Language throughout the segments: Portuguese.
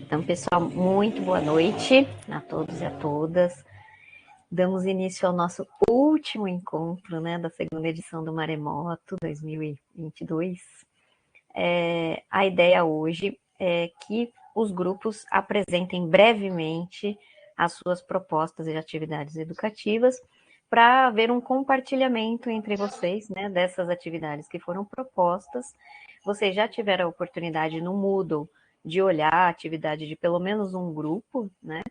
Então, pessoal, muito boa noite a todos e a todas. Damos início ao nosso último encontro, né, da segunda edição do Maremoto 2022. A ideia hoje é que os grupos apresentem brevemente as suas propostas e atividades educativas para haver um compartilhamento entre vocês, né, dessas atividades que foram propostas. Vocês já tiveram a oportunidade no Moodle de olhar a atividade de pelo menos um grupo, né,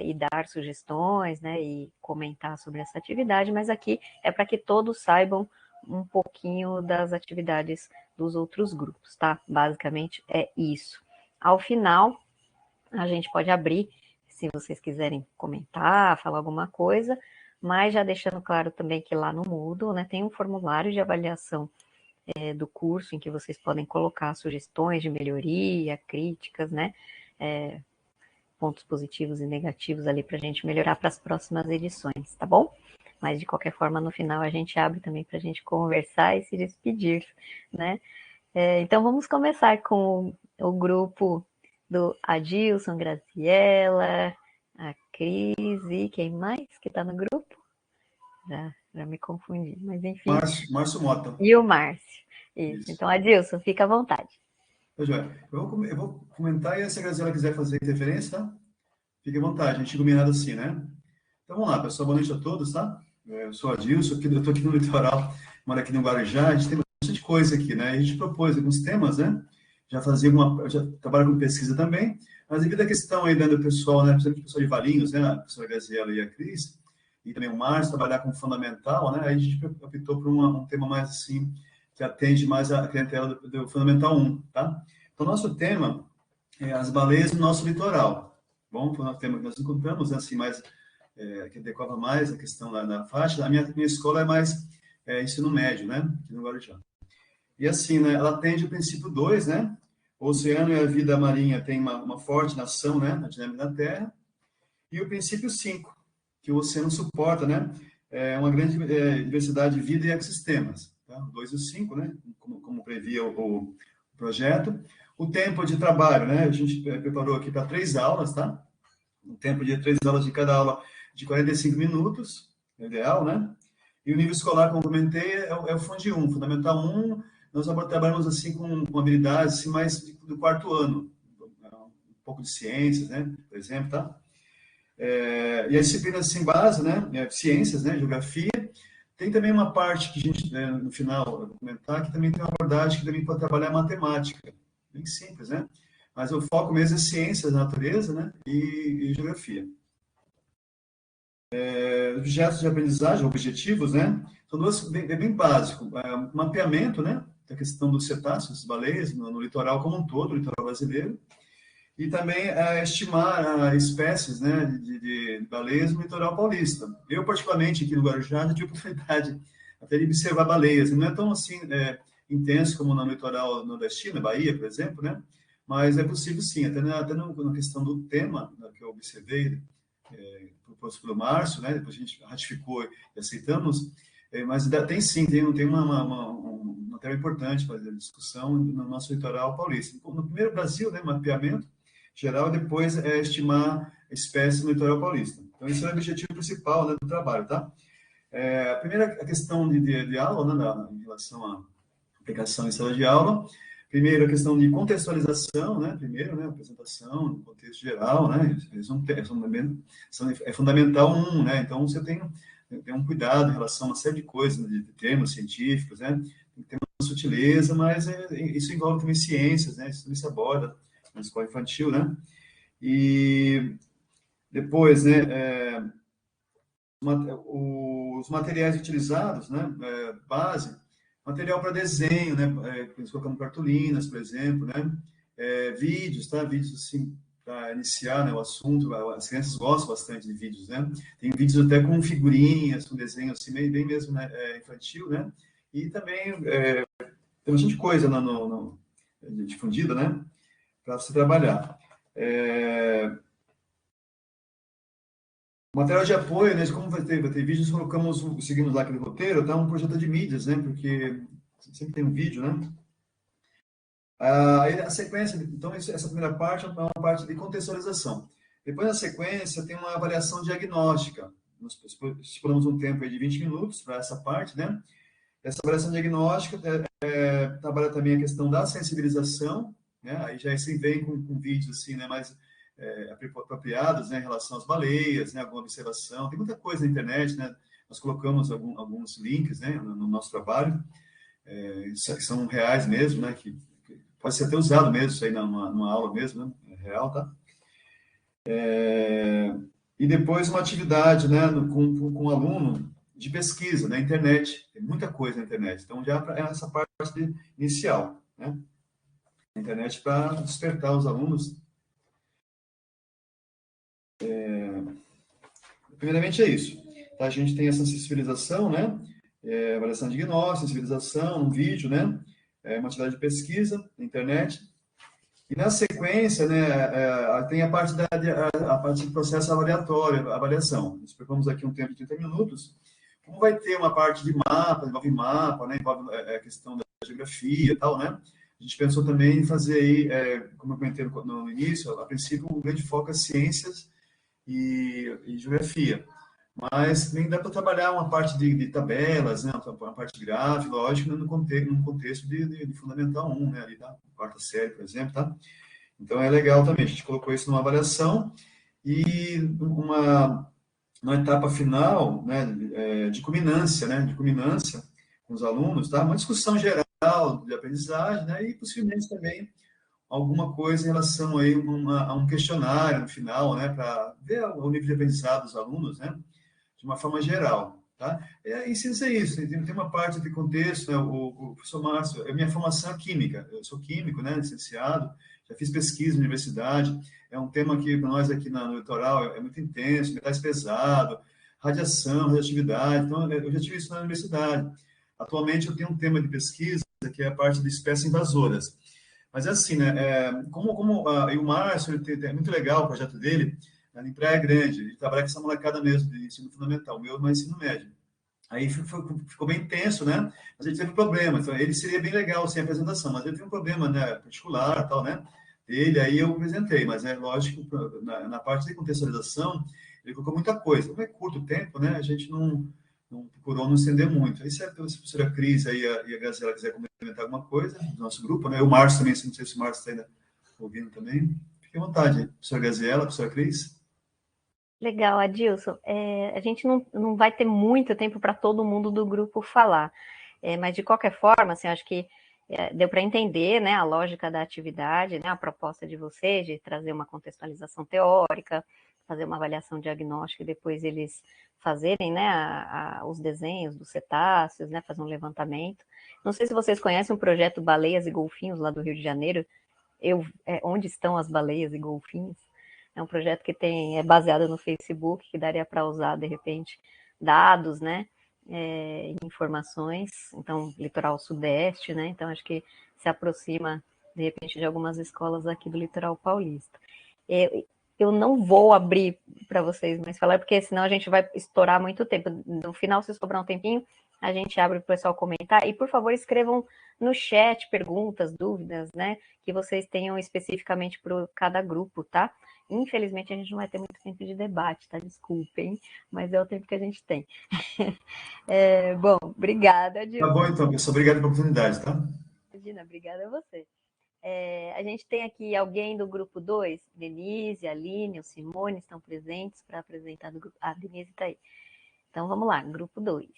e dar sugestões, né, e comentar sobre essa atividade, mas aqui é para que todos saibam um pouquinho das atividades dos outros grupos, tá? Basicamente é isso. Ao final, a gente pode abrir, se vocês quiserem comentar, falar alguma coisa, mas já deixando claro também que lá no Moodle, né, tem um formulário de avaliação do curso em que vocês podem colocar sugestões de melhoria, críticas, né, pontos positivos e negativos ali para a gente melhorar para as próximas edições, tá bom? Mas, de qualquer forma, no final a gente abre também para a gente conversar e se despedir, né? Então, vamos começar com o grupo do Adilson, Graciela, a Cris e quem mais que está no grupo? Já me confundi, mas enfim. Márcio Mota. E o Márcio. Isso. Então, Adilson, fica à vontade. Eu vou comentar e se a Graziela quiser fazer interferência, tá? Fique à vontade, a gente combinado assim, né? Então vamos lá, pessoal, boa noite a todos, tá? Eu sou Adilson, eu estou aqui no litoral, moro aqui no Guarujá, a gente tem bastante coisa aqui, né? A gente propôs alguns temas, né? Já trabalho com pesquisa também, mas devido à questão aí do pessoal, né? Principalmente o pessoal de Valinhos, né? A professora Graziela e a Cris, e também o Márcio, trabalhar com fundamental, né? Aí a gente optou por um tema mais assim, que atende mais a clientela do Fundamental 1, tá? Então, nosso tema é as baleias no nosso litoral. Bom, foi um tema que nós encontramos, né, assim, mais, que adequava mais a questão lá da faixa. A minha escola é mais ensino médio, né, aqui no Guarujá. E assim, né, ela atende o princípio 2, né, o oceano e a vida marinha tem uma forte nação, né, na dinâmica da Terra, e o princípio 5, que o oceano suporta, né, uma grande diversidade de vida e ecossistemas. Tá? O 2 e o 5, né, como previa o projeto. O tempo de trabalho, né, a gente preparou aqui para 3 aulas, tá? O tempo de 3 aulas de cada aula de 45 minutos, ideal, né? E o nível escolar, como comentei, é o Fundi 1, Fundamental 1, nós trabalhamos assim com habilidades assim, mais do quarto ano, um pouco de ciências, né, por exemplo, tá? E as disciplinas assim, base, né, ciências, né, geografia, tem também uma parte que a gente, né, no final, eu vou comentar, que também tem uma abordagem que também pode trabalhar matemática, bem simples, né? Mas o foco mesmo é ciências da natureza, né, e geografia. Objetos de aprendizagem, objetivos, né? São duas bem básico. Mapeamento, né, da questão dos cetáceos, baleias, no litoral como um todo, o litoral brasileiro. E também estimar espécies, né, de baleias no litoral paulista. Eu, particularmente, aqui no Guarujá, já tive oportunidade até de observar baleias. Não é tão assim intenso como no litoral nordestino, Bahia, por exemplo, né? Mas é possível sim, até na questão do tema, né, que eu observei, proposto pelo Márcio, né? Depois a gente ratificou e aceitamos, mas tem sim, tem uma tema importante para a discussão no nosso litoral paulista. No primeiro Brasil, né, mapeamento geral, e depois estimar espécies no litoral paulista. Então, esse é o objetivo principal, né, do trabalho, tá? A primeira questão de aula, né, em relação à aplicação em sala de aula, primeiro a questão de contextualização, né, primeiro, né, apresentação, no contexto geral, né, é fundamental né, então você tem um cuidado em relação a uma série de coisas, né, de termos científicos, né, tem uma sutileza, mas isso envolve também ciências, né, isso também se aborda na escola infantil, né? E depois, né, os materiais utilizados, né, base, material para desenho, né, nós colocamos cartolinas, por exemplo, né, vídeos, tá? Vídeos assim para iniciar, né, o assunto. As crianças gostam bastante de vídeos, né? Tem vídeos até com figurinhas, com desenho assim bem mesmo, né, infantil, né? E também tem bastante coisa difundida, né, para você trabalhar. Material de apoio, né? Como vai ter vídeos, seguimos lá aquele roteiro, tá? Um projeto de mídias, né? Porque sempre tem um vídeo, né? Aí a sequência, então essa primeira parte é uma parte de contextualização. Depois, na sequência, tem uma avaliação diagnóstica. Nós estipulamos um tempo aí de 20 minutos para essa parte, né? Essa avaliação diagnóstica trabalha também a questão da sensibilização, né? Aí já se vem com vídeos assim, né, mais apropriados, né, em relação às baleias, né, alguma observação. Tem muita coisa na internet, né? Nós colocamos alguns links, né, no nosso trabalho, que são reais mesmo, né, que pode ser até usado mesmo, isso aí numa aula mesmo, né, é real, tá? E depois uma atividade, né, com um aluno de pesquisa na internet. Tem muita coisa na internet. Então, já é essa parte inicial, né? A internet para despertar os alunos. Primeiramente é isso. Tá? A gente tem essa sensibilização, né? Avaliação diagnóstica, sensibilização, um vídeo, né? Uma atividade de pesquisa na internet. E na sequência, né, tem a parte do processo avaliatório, avaliação. Nós propomos aqui um tempo de 30 minutos. Como vai ter uma parte de envolve mapa, né, envolve a questão da geografia e tal, né? A gente pensou também em fazer aí, como eu comentei no início, a princípio, um grande foco é ciências e geografia. Mas nem dá para trabalhar uma parte de tabelas, né, uma parte gráfica, lógico, né, num contexto de Fundamental 1, né, ali da quarta série, por exemplo, tá? Então é legal também, a gente colocou isso numa avaliação e uma etapa final, né, de culminância, né, com os alunos, tá? Uma discussão geral de aprendizagem, né, e possivelmente também alguma coisa em relação aí a um questionário no final, né, para ver o nível de aprendizado dos alunos, né, de uma forma geral, tá? Ensina isso, tem uma parte de contexto, né, o professor Márcio, a minha formação é química, eu sou químico, né, licenciado, já fiz pesquisa na universidade, é um tema que para nós aqui no litoral é muito intenso, metais pesados, radiação, radioatividade, então eu já tive isso na universidade. Atualmente eu tenho um tema de pesquisa que é a parte de espécies invasoras. Mas é assim, né, e o Márcio, é muito legal o projeto dele, em Praia Grande, ele trabalha com essa molecada mesmo, de ensino fundamental, o meu no ensino médio. Aí ficou bem intenso, né? Mas ele teve problema. Então, ele seria bem legal sem apresentação, mas ele teve um problema, né, particular, tal, né? Ele, aí eu apresentei, mas é lógico, na parte de contextualização, ele colocou muita coisa. Como é curto tempo, né? A gente não procurou não estender muito. Aí, se a professora Cris aí, e a Graziela quiser complementar alguma coisa, do nosso grupo, né? O Márcio também, não sei se o Márcio está ainda ouvindo também. Fique à vontade, professora Graziela, professora Cris. Legal, Adilson. A gente não vai ter muito tempo para todo mundo do grupo falar, mas de qualquer forma, assim, acho que deu para entender, né, a lógica da atividade, né, a proposta de vocês de trazer uma contextualização teórica, fazer uma avaliação diagnóstica e depois eles fazerem, né, os desenhos dos cetáceos, né, fazer um levantamento. Não sei se vocês conhecem o projeto Baleias e Golfinhos lá do Rio de Janeiro. Onde estão as baleias e golfinhos? É um projeto que é baseado no Facebook, que daria para usar, de repente, dados, né? Informações. Então, litoral sudeste, né? Então, acho que se aproxima, de repente, de algumas escolas aqui do litoral paulista. Eu não vou abrir para vocês mais falar, porque senão a gente vai estourar muito tempo. No final, se sobrar um tempinho, a gente abre para o pessoal comentar. E, por favor, escrevam no chat perguntas, dúvidas, né? Que vocês tenham especificamente para cada grupo, tá? Infelizmente, a gente não vai ter muito tempo de debate, tá? Desculpem, mas é o tempo que a gente tem. Bom, obrigada, Tá bom, então, pessoal. Obrigado pela oportunidade, tá? Imagina, obrigada a você. A gente tem aqui alguém do grupo 2, Denise, Aline, o Simone estão presentes para apresentar do grupo. A Denise está aí. Então vamos lá, grupo 2.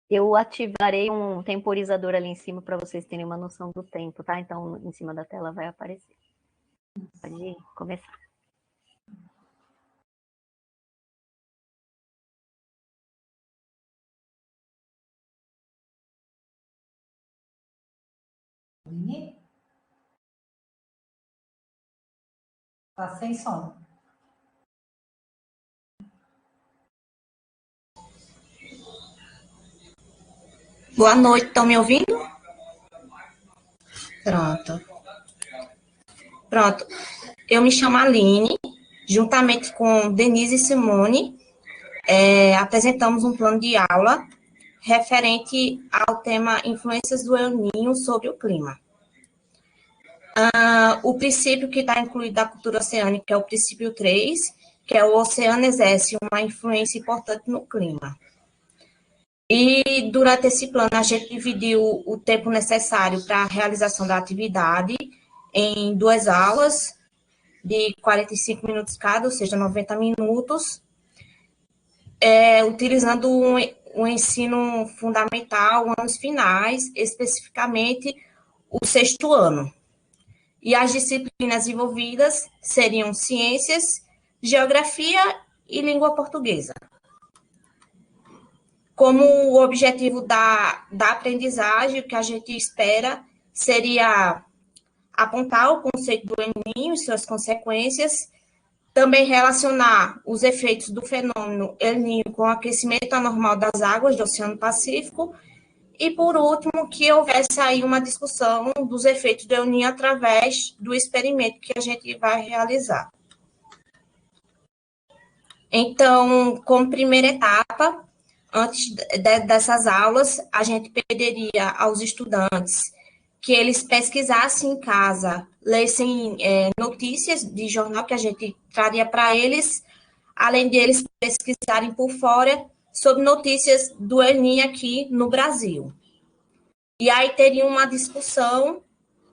Eu ativarei um temporizador ali em cima para vocês terem uma noção do tempo, tá? Então em cima da tela vai aparecer. Pode começar. Tá sem som. Boa noite, estão me ouvindo? Pronto. Eu me chamo Aline, juntamente com Denise e Simone, apresentamos um plano de aula referente ao tema influências do El Niño sobre o clima. O princípio que está incluído da cultura oceânica é o princípio 3, que é o oceano exerce uma influência importante no clima. E durante esse plano, a gente dividiu o tempo necessário para a realização da atividade em 2 aulas, de 45 minutos cada, ou seja, 90 minutos, utilizando o ensino fundamental, anos finais, especificamente o 6º ano. E as disciplinas envolvidas seriam ciências, geografia e língua portuguesa. Como o objetivo da aprendizagem, o que a gente espera seria apontar o conceito do El Niño e suas consequências, também relacionar os efeitos do fenômeno El Niño com o aquecimento anormal das águas do Oceano Pacífico e, por último, que houvesse aí uma discussão dos efeitos do El Niño através do experimento que a gente vai realizar. Então, como primeira etapa, antes dessas aulas, a gente pediria aos estudantes que eles pesquisassem em casa, lessem notícias de jornal que a gente traria para eles, além de eles pesquisarem por fora sobre notícias do El Niño aqui no Brasil. E aí teria uma discussão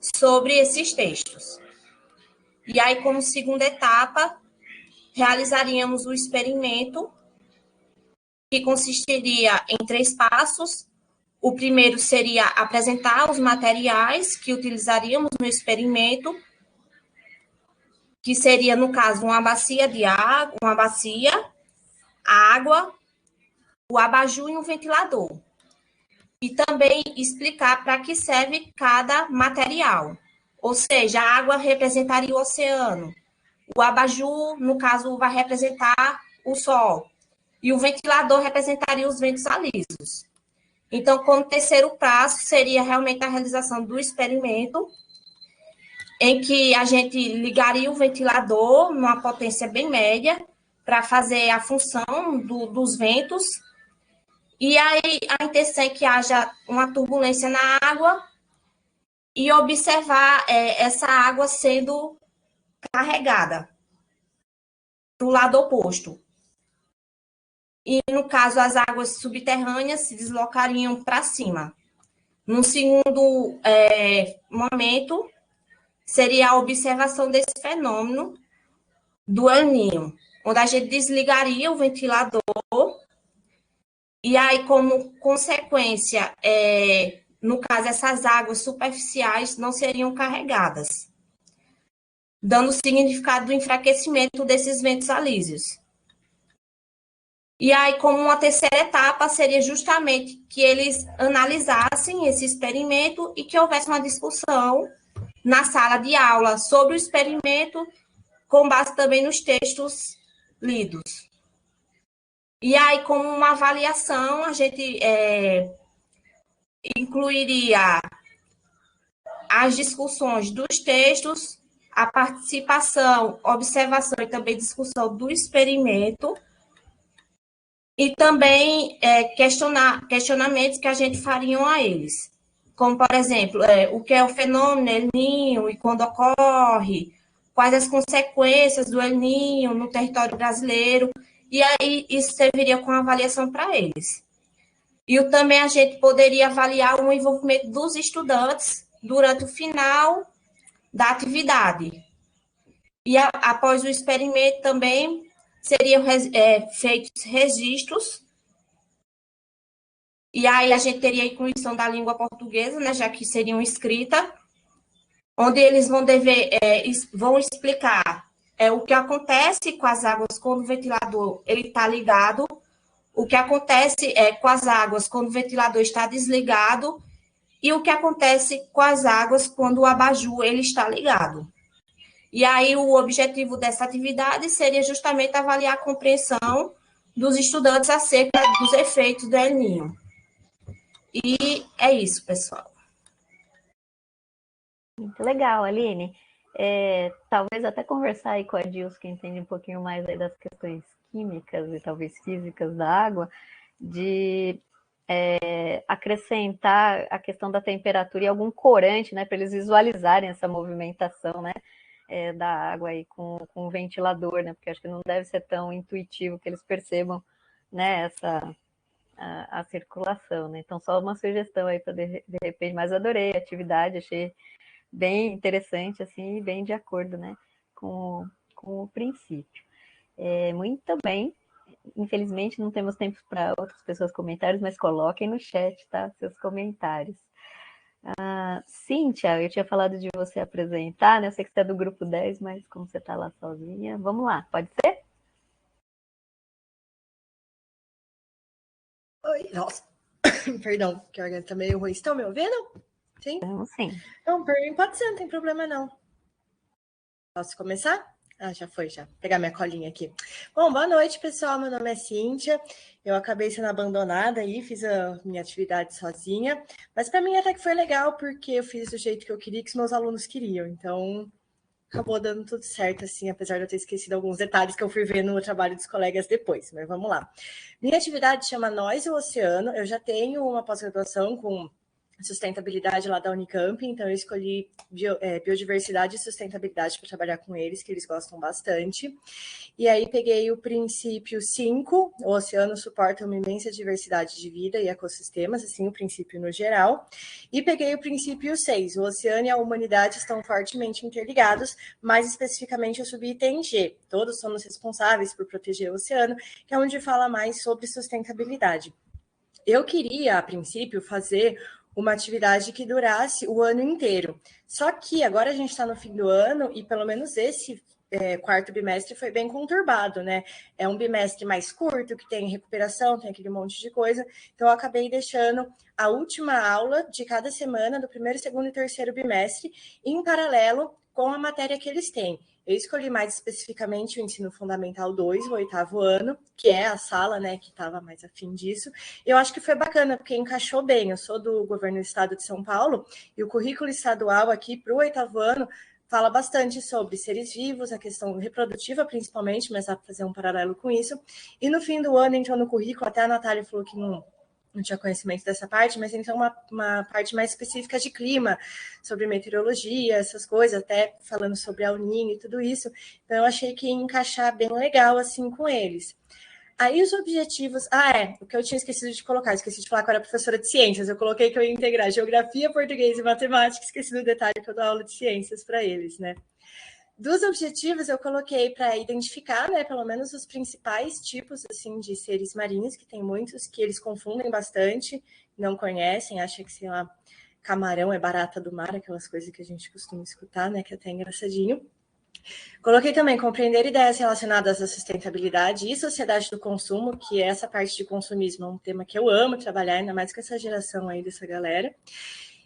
sobre esses textos. E aí, como segunda etapa, realizaríamos o experimento, que consistiria em 3 passos. O primeiro seria apresentar os materiais que utilizaríamos no experimento, que seria, no caso, uma bacia de água, a água, o abajur e um ventilador. E também explicar para que serve cada material. Ou seja, a água representaria o oceano, o abajur, no caso, vai representar o sol, e o ventilador representaria os ventos alísios. Então, como terceiro passo, seria realmente a realização do experimento, em que a gente ligaria o ventilador numa potência bem média, para fazer a função dos ventos, e aí a intenção é que haja uma turbulência na água e observar essa água sendo carregada para o lado oposto. E, no caso, as águas subterrâneas se deslocariam para cima. No segundo momento, seria a observação desse fenômeno do El Niño, onde a gente desligaria o ventilador e aí, como consequência, no caso, essas águas superficiais não seriam carregadas, dando significado do enfraquecimento desses ventos alísios. E aí, como uma terceira etapa, seria justamente que eles analisassem esse experimento e que houvesse uma discussão na sala de aula sobre o experimento, com base também nos textos lidos. E aí, como uma avaliação, a gente incluiria as discussões dos textos, a participação, observação e também discussão do experimento, e também questionamentos que a gente faria a eles. Como, por exemplo, o que é o fenômeno El Niño e quando ocorre, quais as consequências do El Niño no território brasileiro, e aí isso serviria como avaliação para eles. E também a gente poderia avaliar o envolvimento dos estudantes durante o final da atividade. E após o experimento também seriam feitos registros, e aí a gente teria a inclusão da língua portuguesa, né, já que seriam escrita, onde eles vão explicar o que acontece com as águas quando o ventilador está ligado, o que acontece com as águas quando o ventilador está desligado, e o que acontece com as águas quando o abajur está ligado. E aí o objetivo dessa atividade seria justamente avaliar a compreensão dos estudantes acerca dos efeitos do El Niño. E é isso, pessoal. Muito legal, Aline. Talvez até conversar aí com a Dilson, que entende um pouquinho mais aí das questões químicas e talvez físicas da água, de acrescentar a questão da temperatura e algum corante, né, para eles visualizarem essa movimentação, né, da água aí com o ventilador, né, porque acho que não deve ser tão intuitivo que eles percebam, né, a circulação, né. Então, só uma sugestão aí para de repente, mas adorei a atividade, achei bem interessante, assim, e bem de acordo, né, com o princípio. Muito bem. Infelizmente, não temos tempo para outras pessoas comentários, mas coloquem no chat, tá? Seus comentários. Cíntia, eu tinha falado de você apresentar, né? Eu sei que você é do grupo 10, mas como você está lá sozinha, vamos lá, pode ser? Oi, nossa, perdão, que a garganta tá meio ruim. Estão me ouvindo? Sim? Vamos sim. Não, por mim pode ser, não tem problema não. Posso começar? Já foi, já. Vou pegar minha colinha aqui. Bom, boa noite, pessoal. Meu nome é Cíntia. Eu acabei sendo abandonada aí, fiz a minha atividade sozinha. Mas para mim até que foi legal, porque eu fiz do jeito que eu queria, que os meus alunos queriam. Então, acabou dando tudo certo, assim, apesar de eu ter esquecido alguns detalhes que eu fui ver no trabalho dos colegas depois. Mas vamos lá. Minha atividade chama Nós e o Oceano. Eu já tenho uma pós-graduação com sustentabilidade lá da Unicamp, então eu escolhi biodiversidade e sustentabilidade para trabalhar com eles, que eles gostam bastante. E aí peguei o princípio 5, o oceano suporta uma imensa diversidade de vida e ecossistemas, assim, o princípio no geral. E peguei o princípio 6, o oceano e a humanidade estão fortemente interligados, mais especificamente o subitem G. Todos somos responsáveis por proteger o oceano, que é onde fala mais sobre sustentabilidade. Eu queria, a princípio, fazer uma atividade que durasse o ano inteiro. Só que agora a gente está no fim do ano e pelo menos esse quarto bimestre foi bem conturbado, né? É um bimestre mais curto, que tem recuperação, tem aquele monte de coisa. Então, eu acabei deixando a última aula de cada semana, do primeiro, segundo e terceiro bimestre, em paralelo com a matéria que eles têm. Eu escolhi mais especificamente o Ensino Fundamental 2, o 8º ano, que é a sala, né, que estava mais afim disso. Eu acho que foi bacana, porque encaixou bem. Eu sou do governo do estado de São Paulo, e o currículo estadual aqui para o 8º ano fala bastante sobre seres vivos, a questão reprodutiva principalmente, mas dá para fazer um paralelo com isso. E no fim do ano entrou no currículo, até a Natália falou que não tinha conhecimento dessa parte, mas então uma parte mais específica de clima, sobre meteorologia, essas coisas, até falando sobre El Niño e tudo isso. Então, eu achei que ia encaixar bem legal, assim, com eles. Aí, os objetivos... o que eu tinha esquecido de colocar, esqueci de falar que eu era professora de ciências, eu coloquei que eu ia integrar geografia, português e matemática, esqueci do detalhe que eu dou aula de ciências para eles, né? Dos objetivos, eu coloquei para identificar, né, pelo menos os principais tipos, assim, de seres marinhos, que tem muitos, que eles confundem bastante, não conhecem, acham que, sei lá, camarão é barata do mar, aquelas coisas que a gente costuma escutar, né, que é até engraçadinho. Coloquei também compreender ideias relacionadas à sustentabilidade e sociedade do consumo, que essa parte de consumismo é um tema que eu amo trabalhar, ainda mais com essa geração aí dessa galera.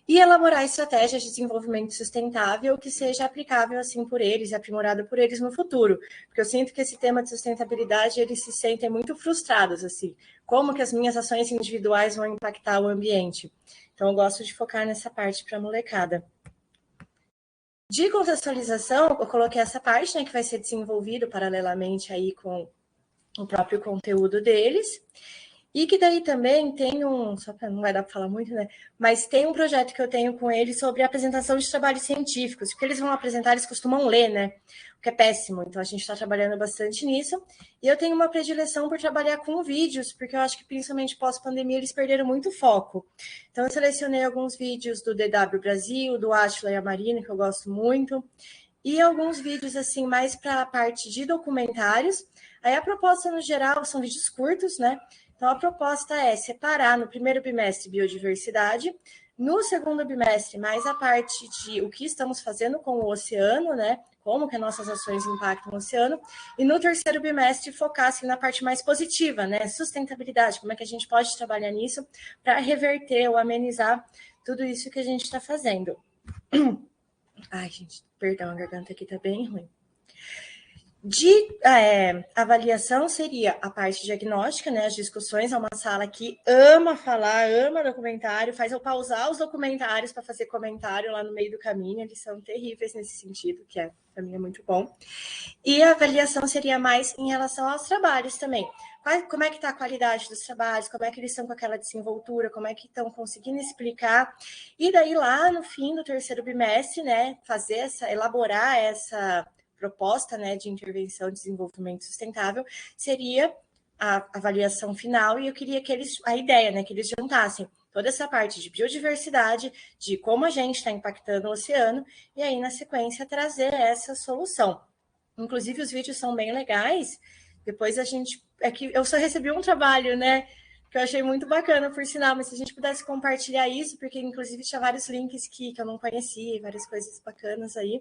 E elaborar estratégias de desenvolvimento sustentável que seja aplicável assim por eles e aprimorado por eles no futuro, porque eu sinto que esse tema de sustentabilidade eles se sentem muito frustrados assim, como que as minhas ações individuais vão impactar o ambiente. Então eu gosto de focar nessa parte para a molecada. De contextualização, eu coloquei essa parte, né, que vai ser desenvolvido paralelamente aí com o próprio conteúdo deles. E que daí também tem só para não vai dar para falar muito, né? Mas tem um projeto que eu tenho com eles sobre a apresentação de trabalhos científicos, porque eles vão apresentar, eles costumam ler, né? O que é péssimo. Então a gente está trabalhando bastante nisso. E eu tenho uma predileção por trabalhar com vídeos, porque eu acho que principalmente pós-pandemia eles perderam muito foco. Então eu selecionei alguns vídeos do DW Brasil, do Átila e a Marina, que eu gosto muito, e alguns vídeos assim mais para a parte de documentários. Aí a proposta no geral são vídeos curtos, né? Então, a proposta é separar no primeiro bimestre biodiversidade, no segundo bimestre mais a parte de o que estamos fazendo com o oceano, né? Como que as nossas ações impactam o oceano, e no terceiro bimestre focar assim, na parte mais positiva, né? Sustentabilidade, como é que a gente pode trabalhar nisso para reverter ou amenizar tudo isso que a gente está fazendo. Ai, gente, perdão, a garganta aqui tá bem ruim. De avaliação seria a parte diagnóstica, né? As discussões, é uma sala que ama falar, ama documentário, faz eu pausar os documentários para fazer comentário lá no meio do caminho, eles são terríveis nesse sentido, que para mim é muito bom. E a avaliação seria mais em relação aos trabalhos também. Como é que está a qualidade dos trabalhos, como é que eles estão com aquela desenvoltura, como é que estão conseguindo explicar. E daí lá no fim do terceiro bimestre, né, elaborar essa proposta, né, de intervenção de desenvolvimento sustentável, seria a avaliação final, e eu queria que a ideia, né, que eles juntassem toda essa parte de biodiversidade, de como a gente está impactando o oceano, e aí, na sequência, trazer essa solução. Inclusive, os vídeos são bem legais. Depois eu só recebi um trabalho, né, que eu achei muito bacana, por sinal, mas se a gente pudesse compartilhar isso, porque, inclusive, tinha vários links que eu não conhecia, várias coisas bacanas aí.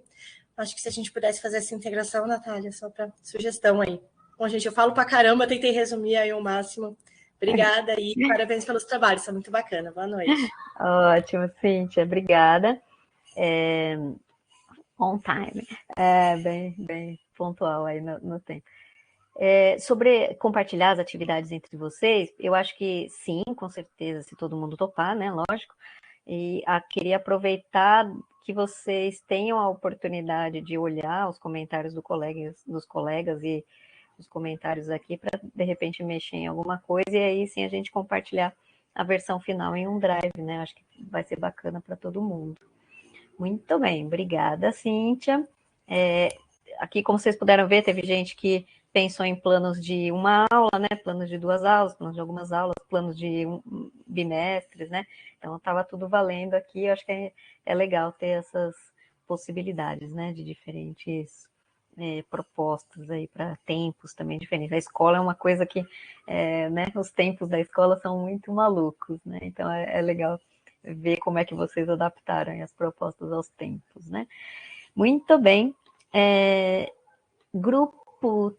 Acho que se a gente pudesse fazer essa integração, Natália, só para sugestão aí. Bom, gente, eu falo para caramba, tentei resumir aí o máximo. Obrigada e parabéns pelos trabalhos, são muito bacana. Boa noite. Ótimo, Cíntia, obrigada. On time, bem pontual aí no tempo. Sobre compartilhar as atividades entre vocês, eu acho que sim, com certeza, se todo mundo topar, né, lógico. E queria aproveitar que vocês tenham a oportunidade de olhar os comentários dos colegas e os comentários aqui para, de repente, mexer em alguma coisa e aí sim a gente compartilhar a versão final em um drive, né? Acho que vai ser bacana para todo mundo. Muito bem, obrigada, Cíntia. Aqui, como vocês puderam ver, teve gente que pensou em planos de uma aula, né? Planos de 2 aulas, planos de algumas aulas, planos de bimestres, né? Então, estava tudo valendo aqui. Eu acho que é legal ter essas possibilidades, né? De diferentes propostas aí para tempos também diferentes. A escola é uma coisa que, né? Os tempos da escola são muito malucos, né? Então, é legal ver como é que vocês adaptaram as propostas aos tempos, né? Muito bem. Grupo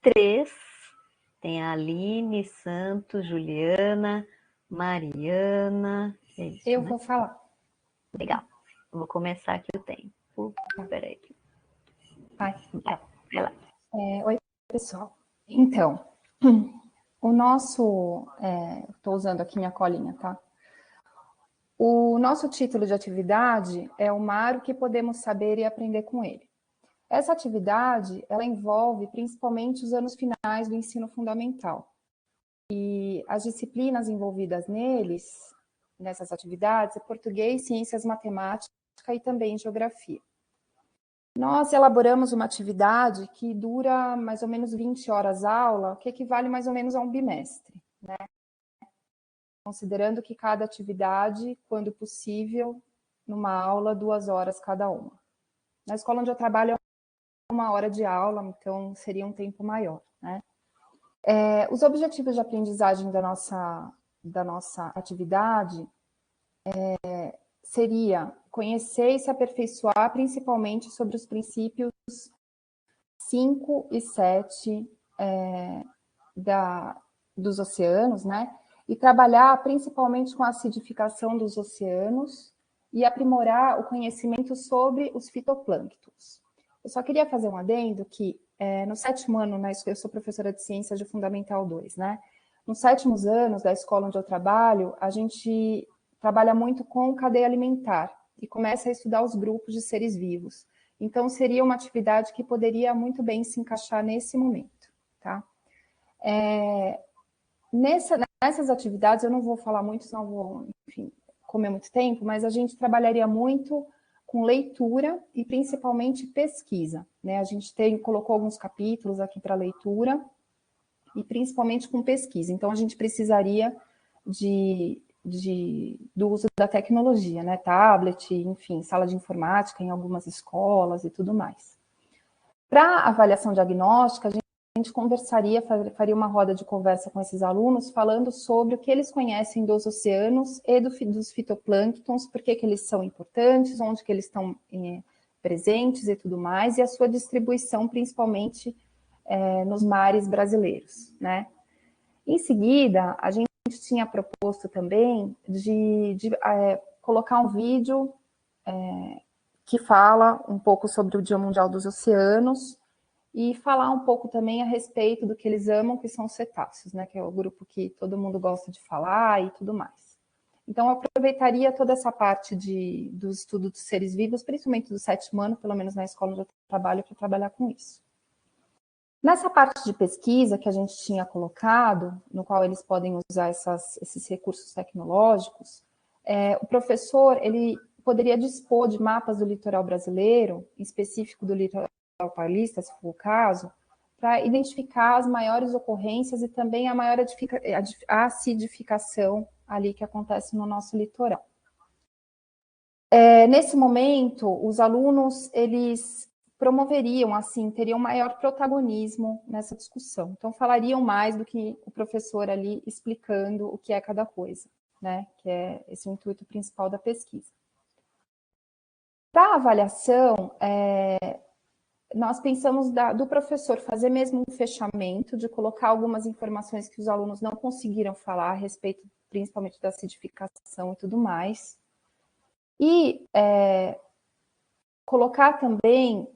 3, tem a Aline, Santos, Juliana, Mariana. Isso, Eu né? vou falar. Legal. Eu vou começar aqui o tempo. Peraí. Vai lá. Oi, pessoal. Então, o nosso... Estou usando aqui minha colinha, tá? O nosso título de atividade é o mar, o que podemos saber e aprender com ele. Essa atividade, ela envolve principalmente os anos finais do ensino fundamental. E as disciplinas envolvidas nessas atividades, é português, ciências, matemática e também geografia. Nós elaboramos uma atividade que dura mais ou menos 20 horas aula, que equivale mais ou menos a um bimestre, né? Considerando que cada atividade, quando possível, numa aula, 2 horas cada uma. Na escola onde eu trabalho é 1 hora de aula, então seria um tempo maior, né? Os objetivos de aprendizagem da nossa atividade seria conhecer e se aperfeiçoar principalmente sobre os princípios 5 e 7 dos oceanos, né? E trabalhar principalmente com a acidificação dos oceanos e aprimorar o conhecimento sobre os fitoplânctons. Eu só queria fazer um adendo que no 7º ano, eu sou professora de Ciências de Fundamental 2, né? Nos 7º anos da escola onde eu trabalho, a gente trabalha muito com cadeia alimentar e começa a estudar os grupos de seres vivos. Então, seria uma atividade que poderia muito bem se encaixar nesse momento, tá? Nessas atividades, eu não vou falar muito, senão vou, enfim, comer muito tempo, mas a gente trabalharia muito com leitura e principalmente pesquisa, né? A gente colocou alguns capítulos aqui para leitura e principalmente com pesquisa. Então, a gente precisaria do uso da tecnologia, né? Tablet, enfim, sala de informática em algumas escolas e tudo mais. Para avaliação diagnóstica, a gente faria uma roda de conversa com esses alunos falando sobre o que eles conhecem dos oceanos e dos fitoplânctons, por que eles são importantes, onde que eles estão presentes e tudo mais, e a sua distribuição, principalmente nos mares brasileiros, né? Em seguida, a gente tinha proposto também de colocar um vídeo que fala um pouco sobre o Dia Mundial dos Oceanos e falar um pouco também a respeito do que eles amam, que são os cetáceos, né? Que é o grupo que todo mundo gosta de falar e tudo mais. Então, eu aproveitaria toda essa parte do estudo dos seres vivos, principalmente do 7º ano, pelo menos na escola onde eu trabalho, para trabalhar com isso. Nessa parte de pesquisa que a gente tinha colocado, no qual eles podem usar esses recursos tecnológicos, o professor ele poderia dispor de mapas do litoral brasileiro, em específico do litoral paulista, se for o caso, para identificar as maiores ocorrências e também a maior acidificação ali que acontece no nosso litoral. Nesse momento, os alunos, eles promoveriam, assim, teriam maior protagonismo nessa discussão. Então, falariam mais do que o professor ali explicando o que é cada coisa, né? Que é esse o intuito principal da pesquisa. Para a avaliação, nós pensamos do professor fazer mesmo um fechamento, de colocar algumas informações que os alunos não conseguiram falar a respeito, principalmente da acidificação e tudo mais. E colocar também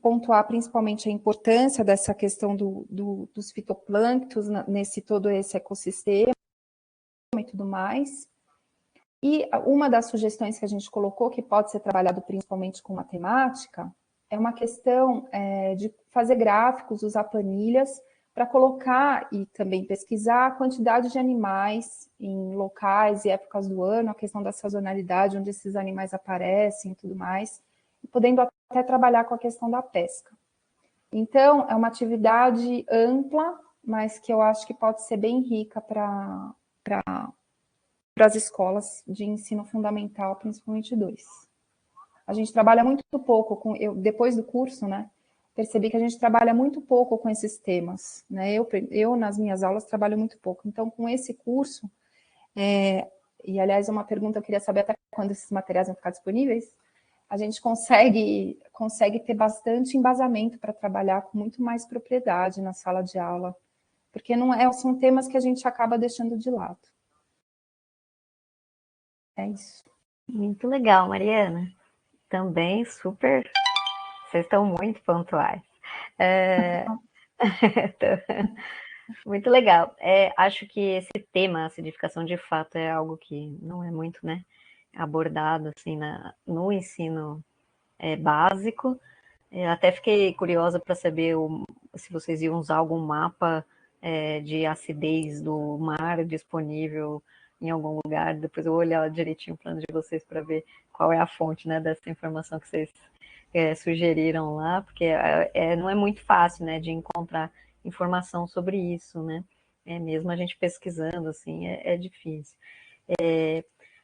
pontuar principalmente a importância dessa questão dos fitoplânctons nesse todo esse ecossistema e tudo mais. E uma das sugestões que a gente colocou, que pode ser trabalhado principalmente com matemática, é uma questão de fazer gráficos, usar planilhas, para colocar e também pesquisar a quantidade de animais em locais e épocas do ano, a questão da sazonalidade, onde esses animais aparecem e tudo mais, e podendo até trabalhar com a questão da pesca. Então, é uma atividade ampla, mas que eu acho que pode ser bem rica para as escolas de ensino fundamental, principalmente 2. A gente trabalha muito pouco depois do curso, né? Percebi que a gente trabalha muito pouco com esses temas, né? Eu nas minhas aulas, trabalho muito pouco. Então, com esse curso, e aliás, é uma pergunta, eu queria saber até quando esses materiais vão ficar disponíveis, a gente consegue ter bastante embasamento para trabalhar com muito mais propriedade na sala de aula, porque são temas que a gente acaba deixando de lado. É isso. Muito legal, Mariana. Também super. Vocês estão muito pontuais. Muito legal. Acho que esse tema, acidificação, de fato, é algo que não é muito, né, abordado assim, no ensino básico. Até fiquei curiosa para saber se vocês iam usar algum mapa de acidez do mar disponível em algum lugar. Depois eu vou olhar direitinho o plano de vocês para ver qual é a fonte, né, dessa informação que vocês sugeriram lá, porque não é muito fácil, né, de encontrar informação sobre isso, né? Mesmo a gente pesquisando, assim, é difícil.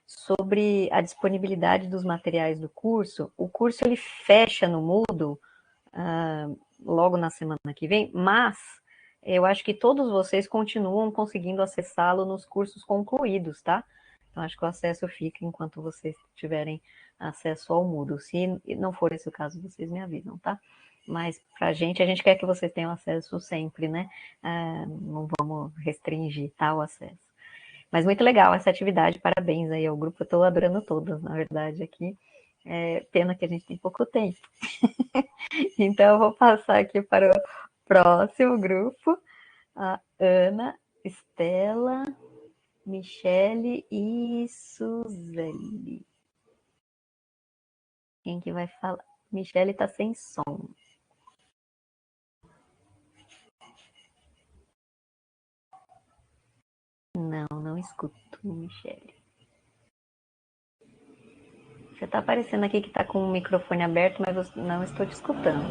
Sobre a disponibilidade dos materiais do curso, o curso ele fecha no Moodle logo na semana que vem, mas eu acho que todos vocês continuam conseguindo acessá-lo nos cursos concluídos, tá? Então, acho que o acesso fica enquanto vocês tiverem acesso ao Moodle. Se não for esse o caso, vocês me avisam, tá? Mas a gente quer que vocês tenham acesso sempre, né? Não vamos restringir, tá, o acesso. Mas muito legal essa atividade, parabéns aí ao grupo, eu estou adorando todas, na verdade, aqui. Pena que a gente tem pouco tempo. Então, eu vou passar aqui para o próximo grupo, a Ana, Estela, Michele e Suzeli. Quem que vai falar? Michele está sem som. Não escuto, Michele. Você está aparecendo aqui que está com o microfone aberto, mas eu não estou te escutando.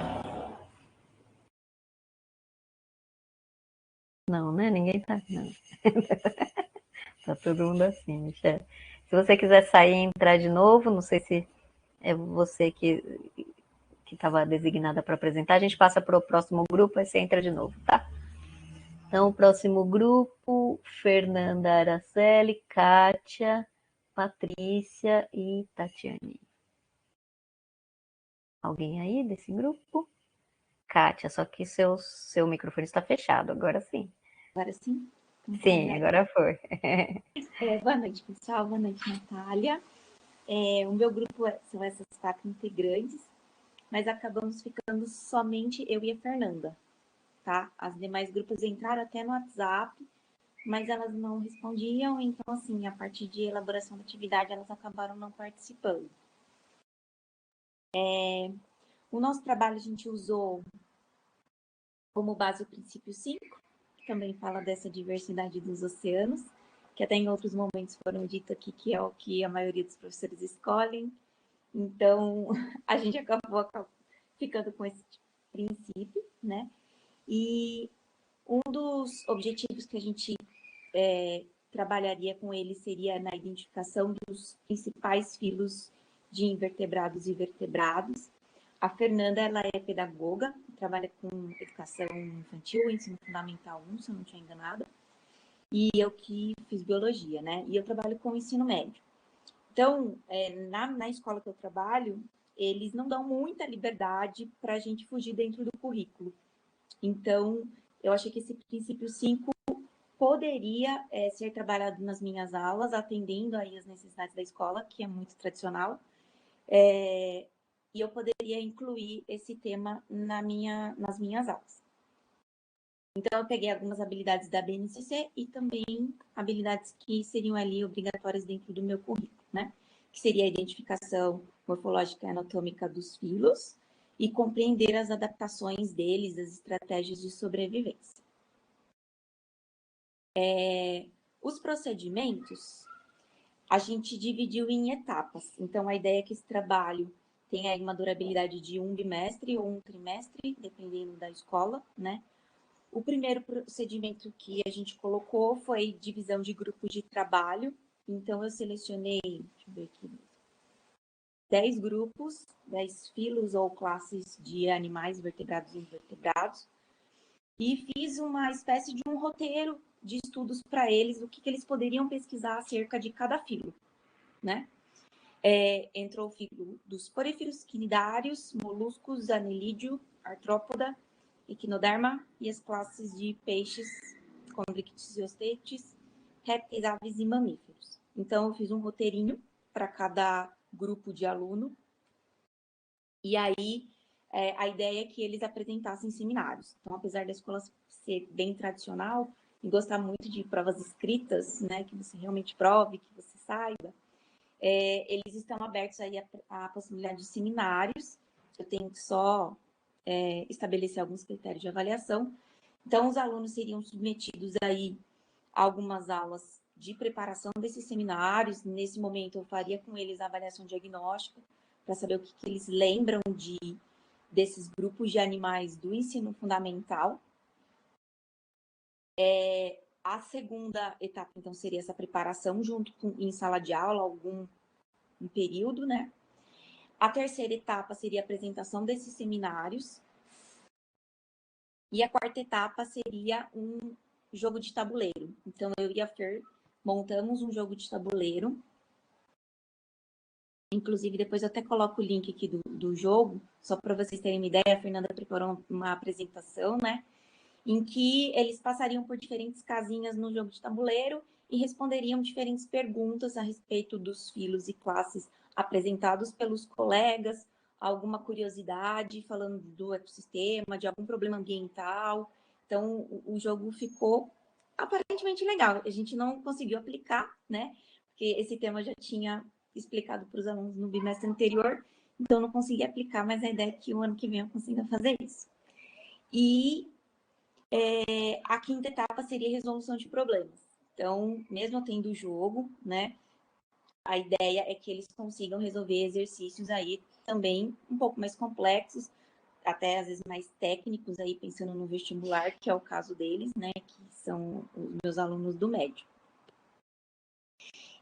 Não, né? Ninguém tá. Não. Tá todo mundo assim, Michele. Se você quiser sair e entrar de novo, não sei se é você que estava designada para apresentar, a gente passa para o próximo grupo, aí você entra de novo, tá? Então, o próximo grupo, Fernanda Araceli, Kátia, Patrícia e Tatiane. Alguém aí desse grupo? Kátia, só que seu microfone está fechado, agora sim. Agora sim? Sim, agora foi. Boa noite, pessoal. Boa noite, Natália. O meu grupo são essas 4 integrantes, mas acabamos ficando somente eu e a Fernanda, tá? As demais grupos entraram até no WhatsApp, mas elas não respondiam, então, assim, a partir de elaboração da atividade, elas acabaram não participando. O nosso trabalho a gente usou como base o princípio 5, que também fala dessa diversidade dos oceanos, que até em outros momentos foram dito aqui que é o que a maioria dos professores escolhem. Então, a gente acabou ficando com esse princípio, né? E um dos objetivos que a gente trabalharia com ele seria na identificação dos principais filos de invertebrados e vertebrados. A Fernanda, ela é pedagoga, trabalha com educação infantil, ensino fundamental 1, se eu não tinha enganado, e eu que fiz biologia, né? E eu trabalho com ensino médio. Então, na escola que eu trabalho, eles não dão muita liberdade para a gente fugir dentro do currículo. Então, eu achei que esse princípio 5 poderia ser trabalhado nas minhas aulas, atendendo aí as necessidades da escola, que é muito tradicional, e eu poderia incluir esse tema nas minhas aulas. Então, eu peguei algumas habilidades da BNCC e também habilidades que seriam ali obrigatórias dentro do meu currículo, né? Que seria a identificação morfológica e anatômica dos filos e compreender as adaptações deles, as estratégias de sobrevivência. Os procedimentos, a gente dividiu em etapas. Então, a ideia é que esse trabalho tenha uma durabilidade de um bimestre ou um trimestre, dependendo da escola, né? O primeiro procedimento que a gente colocou foi divisão de grupo de trabalho. Então, eu selecionei, deixa eu ver aqui, 10 grupos, 10 filos ou classes de animais vertebrados e invertebrados, e fiz uma espécie de um roteiro de estudos para eles, o que eles poderiam pesquisar acerca de cada filo, né? Entrou o filo dos poríferos, quinidários, moluscos, anelídeo, artrópoda, equinoderma e as classes de peixes, condrictis e ostetes, répteis, aves e mamíferos. Então, eu fiz um roteirinho para cada grupo de aluno, e aí a ideia é que eles apresentassem seminários. Então, apesar da escola ser bem tradicional e gostar muito de provas escritas, né, que você realmente prove, que você saiba, eles estão abertos aí à possibilidade de seminários. Eu tenho que só estabelecer alguns critérios de avaliação. Então, os alunos seriam submetidos aí a algumas aulas de preparação desses seminários. Nesse momento, eu faria com eles a avaliação diagnóstica, para saber o que eles lembram desses grupos de animais do ensino fundamental. A segunda etapa, então, seria essa preparação junto em sala de aula, um período, né? A terceira etapa seria a apresentação desses seminários. E a quarta etapa seria um jogo de tabuleiro. Então, eu e a Fer montamos um jogo de tabuleiro. Inclusive, depois eu até coloco o link aqui do jogo, só para vocês terem uma ideia. A Fernanda preparou uma apresentação, né? Em que eles passariam por diferentes casinhas no jogo de tabuleiro e responderiam diferentes perguntas a respeito dos filos e classes apresentados pelos colegas, alguma curiosidade falando do ecossistema, de algum problema ambiental. Então, o jogo ficou aparentemente legal. A gente não conseguiu aplicar, né? Porque esse tema já tinha explicado para os alunos no bimestre anterior, então não consegui aplicar, mas a ideia é que o ano que vem eu consiga fazer isso. E a quinta etapa seria resolução de problemas. Então, mesmo tendo o jogo, né, a ideia é que eles consigam resolver exercícios aí também um pouco mais complexos, até às vezes mais técnicos aí, pensando no vestibular, que é o caso deles, né, que são os meus alunos do médio.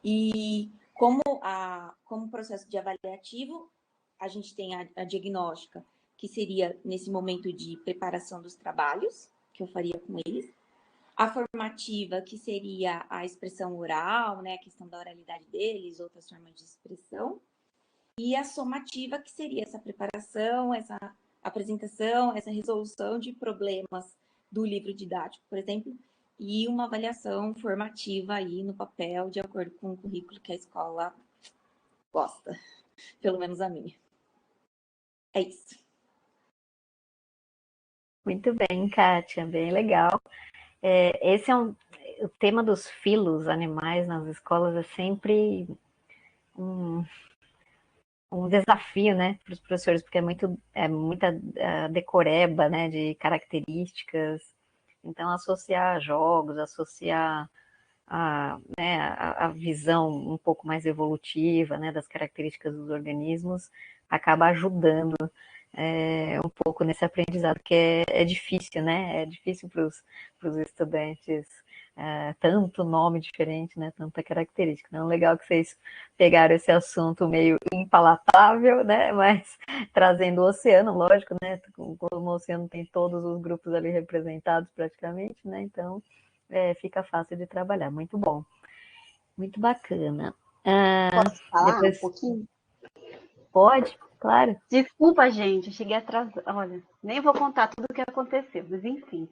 E como processo de avaliativo, a gente tem a diagnóstica, que seria nesse momento de preparação dos trabalhos, que eu faria com eles. A formativa, que seria a expressão oral, né, a questão da oralidade deles, outras formas de expressão. E a somativa, que seria essa preparação, essa apresentação, essa resolução de problemas do livro didático, por exemplo, e uma avaliação formativa aí no papel, de acordo com o currículo que a escola gosta, pelo menos a minha. É isso. Muito bem, Kátia, bem legal. Esse é o tema dos filos animais nas escolas é sempre um desafio, né, para os professores, porque é muita decoreba, né, de características. Então, associar jogos, associar a visão um pouco mais evolutiva, né, das características dos organismos, acaba ajudando um pouco nesse aprendizado, que é difícil, né? É difícil para os estudantes, tanto nome diferente, né? Tanta característica. Então, legal que vocês pegaram esse assunto meio impalatável, né? Mas trazendo o oceano, lógico, né? Como o oceano tem todos os grupos ali representados praticamente, né? Então, fica fácil de trabalhar. Muito bom. Muito bacana. Posso falar Depois, um pouquinho? pode? Claro. Desculpa, gente, eu cheguei atrasada. Olha, nem vou contar tudo o que aconteceu, mas enfim.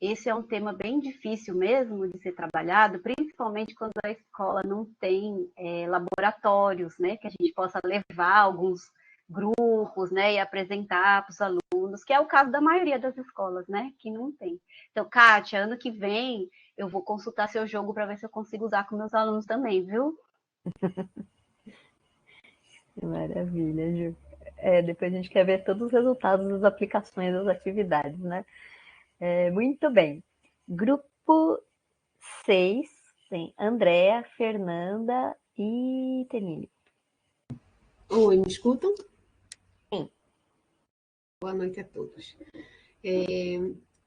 Esse é um tema bem difícil mesmo de ser trabalhado, principalmente quando a escola não tem laboratórios, né, que a gente possa levar alguns grupos, né, e apresentar para os alunos, que é o caso da maioria das escolas, né, que não tem. Então, Kátia, ano que vem eu vou consultar seu jogo para ver se eu consigo usar com meus alunos também, viu? Maravilha, Ju. Depois a gente quer ver todos os resultados das aplicações das atividades, né? Muito bem. Grupo 6 tem Andréa, Fernanda e Tenille. Oi, me escutam? Sim. Boa noite a todos.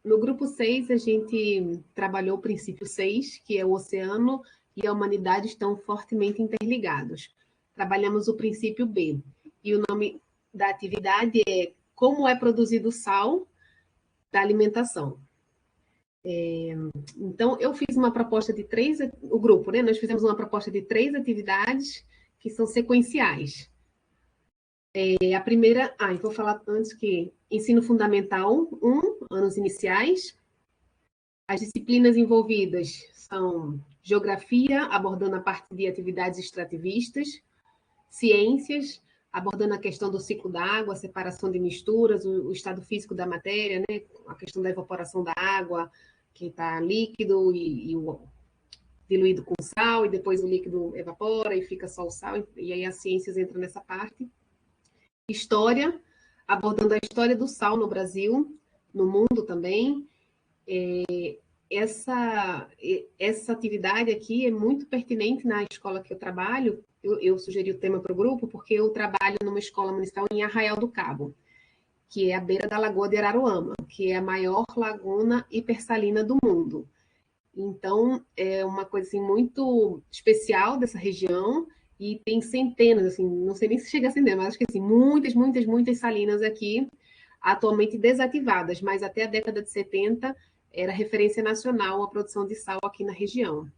No grupo 6, a gente trabalhou o princípio 6, que é o oceano e a humanidade estão fortemente interligados. Trabalhamos o princípio B, e o nome da atividade é Como é produzido o sal da alimentação. Então, eu fiz uma proposta de 3, o grupo, né? Nós fizemos uma proposta de 3 atividades que são sequenciais. A primeira, eu vou falar antes que ensino fundamental 1, anos iniciais. As disciplinas envolvidas são geografia, abordando a parte de atividades extrativistas, ciências, abordando a questão do ciclo da água, a separação de misturas, o estado físico da matéria, né? A questão da evaporação da água, que está líquido e o diluído com sal, e depois o líquido evapora e fica só o sal, e aí as ciências entram nessa parte. História, abordando a história do sal no Brasil, no mundo também. Essa atividade aqui é muito pertinente na escola que eu trabalho. Eu sugeri o tema para o grupo porque eu trabalho numa escola municipal em Arraial do Cabo, que é à beira da Lagoa de Araruama, que é a maior laguna hipersalina do mundo. Então, é uma coisa assim, muito especial dessa região, e tem centenas, assim, não sei nem se chega a centenas, mas acho que assim, muitas salinas aqui, atualmente desativadas, mas até a década de 70 era referência nacional a produção de sal aqui na região.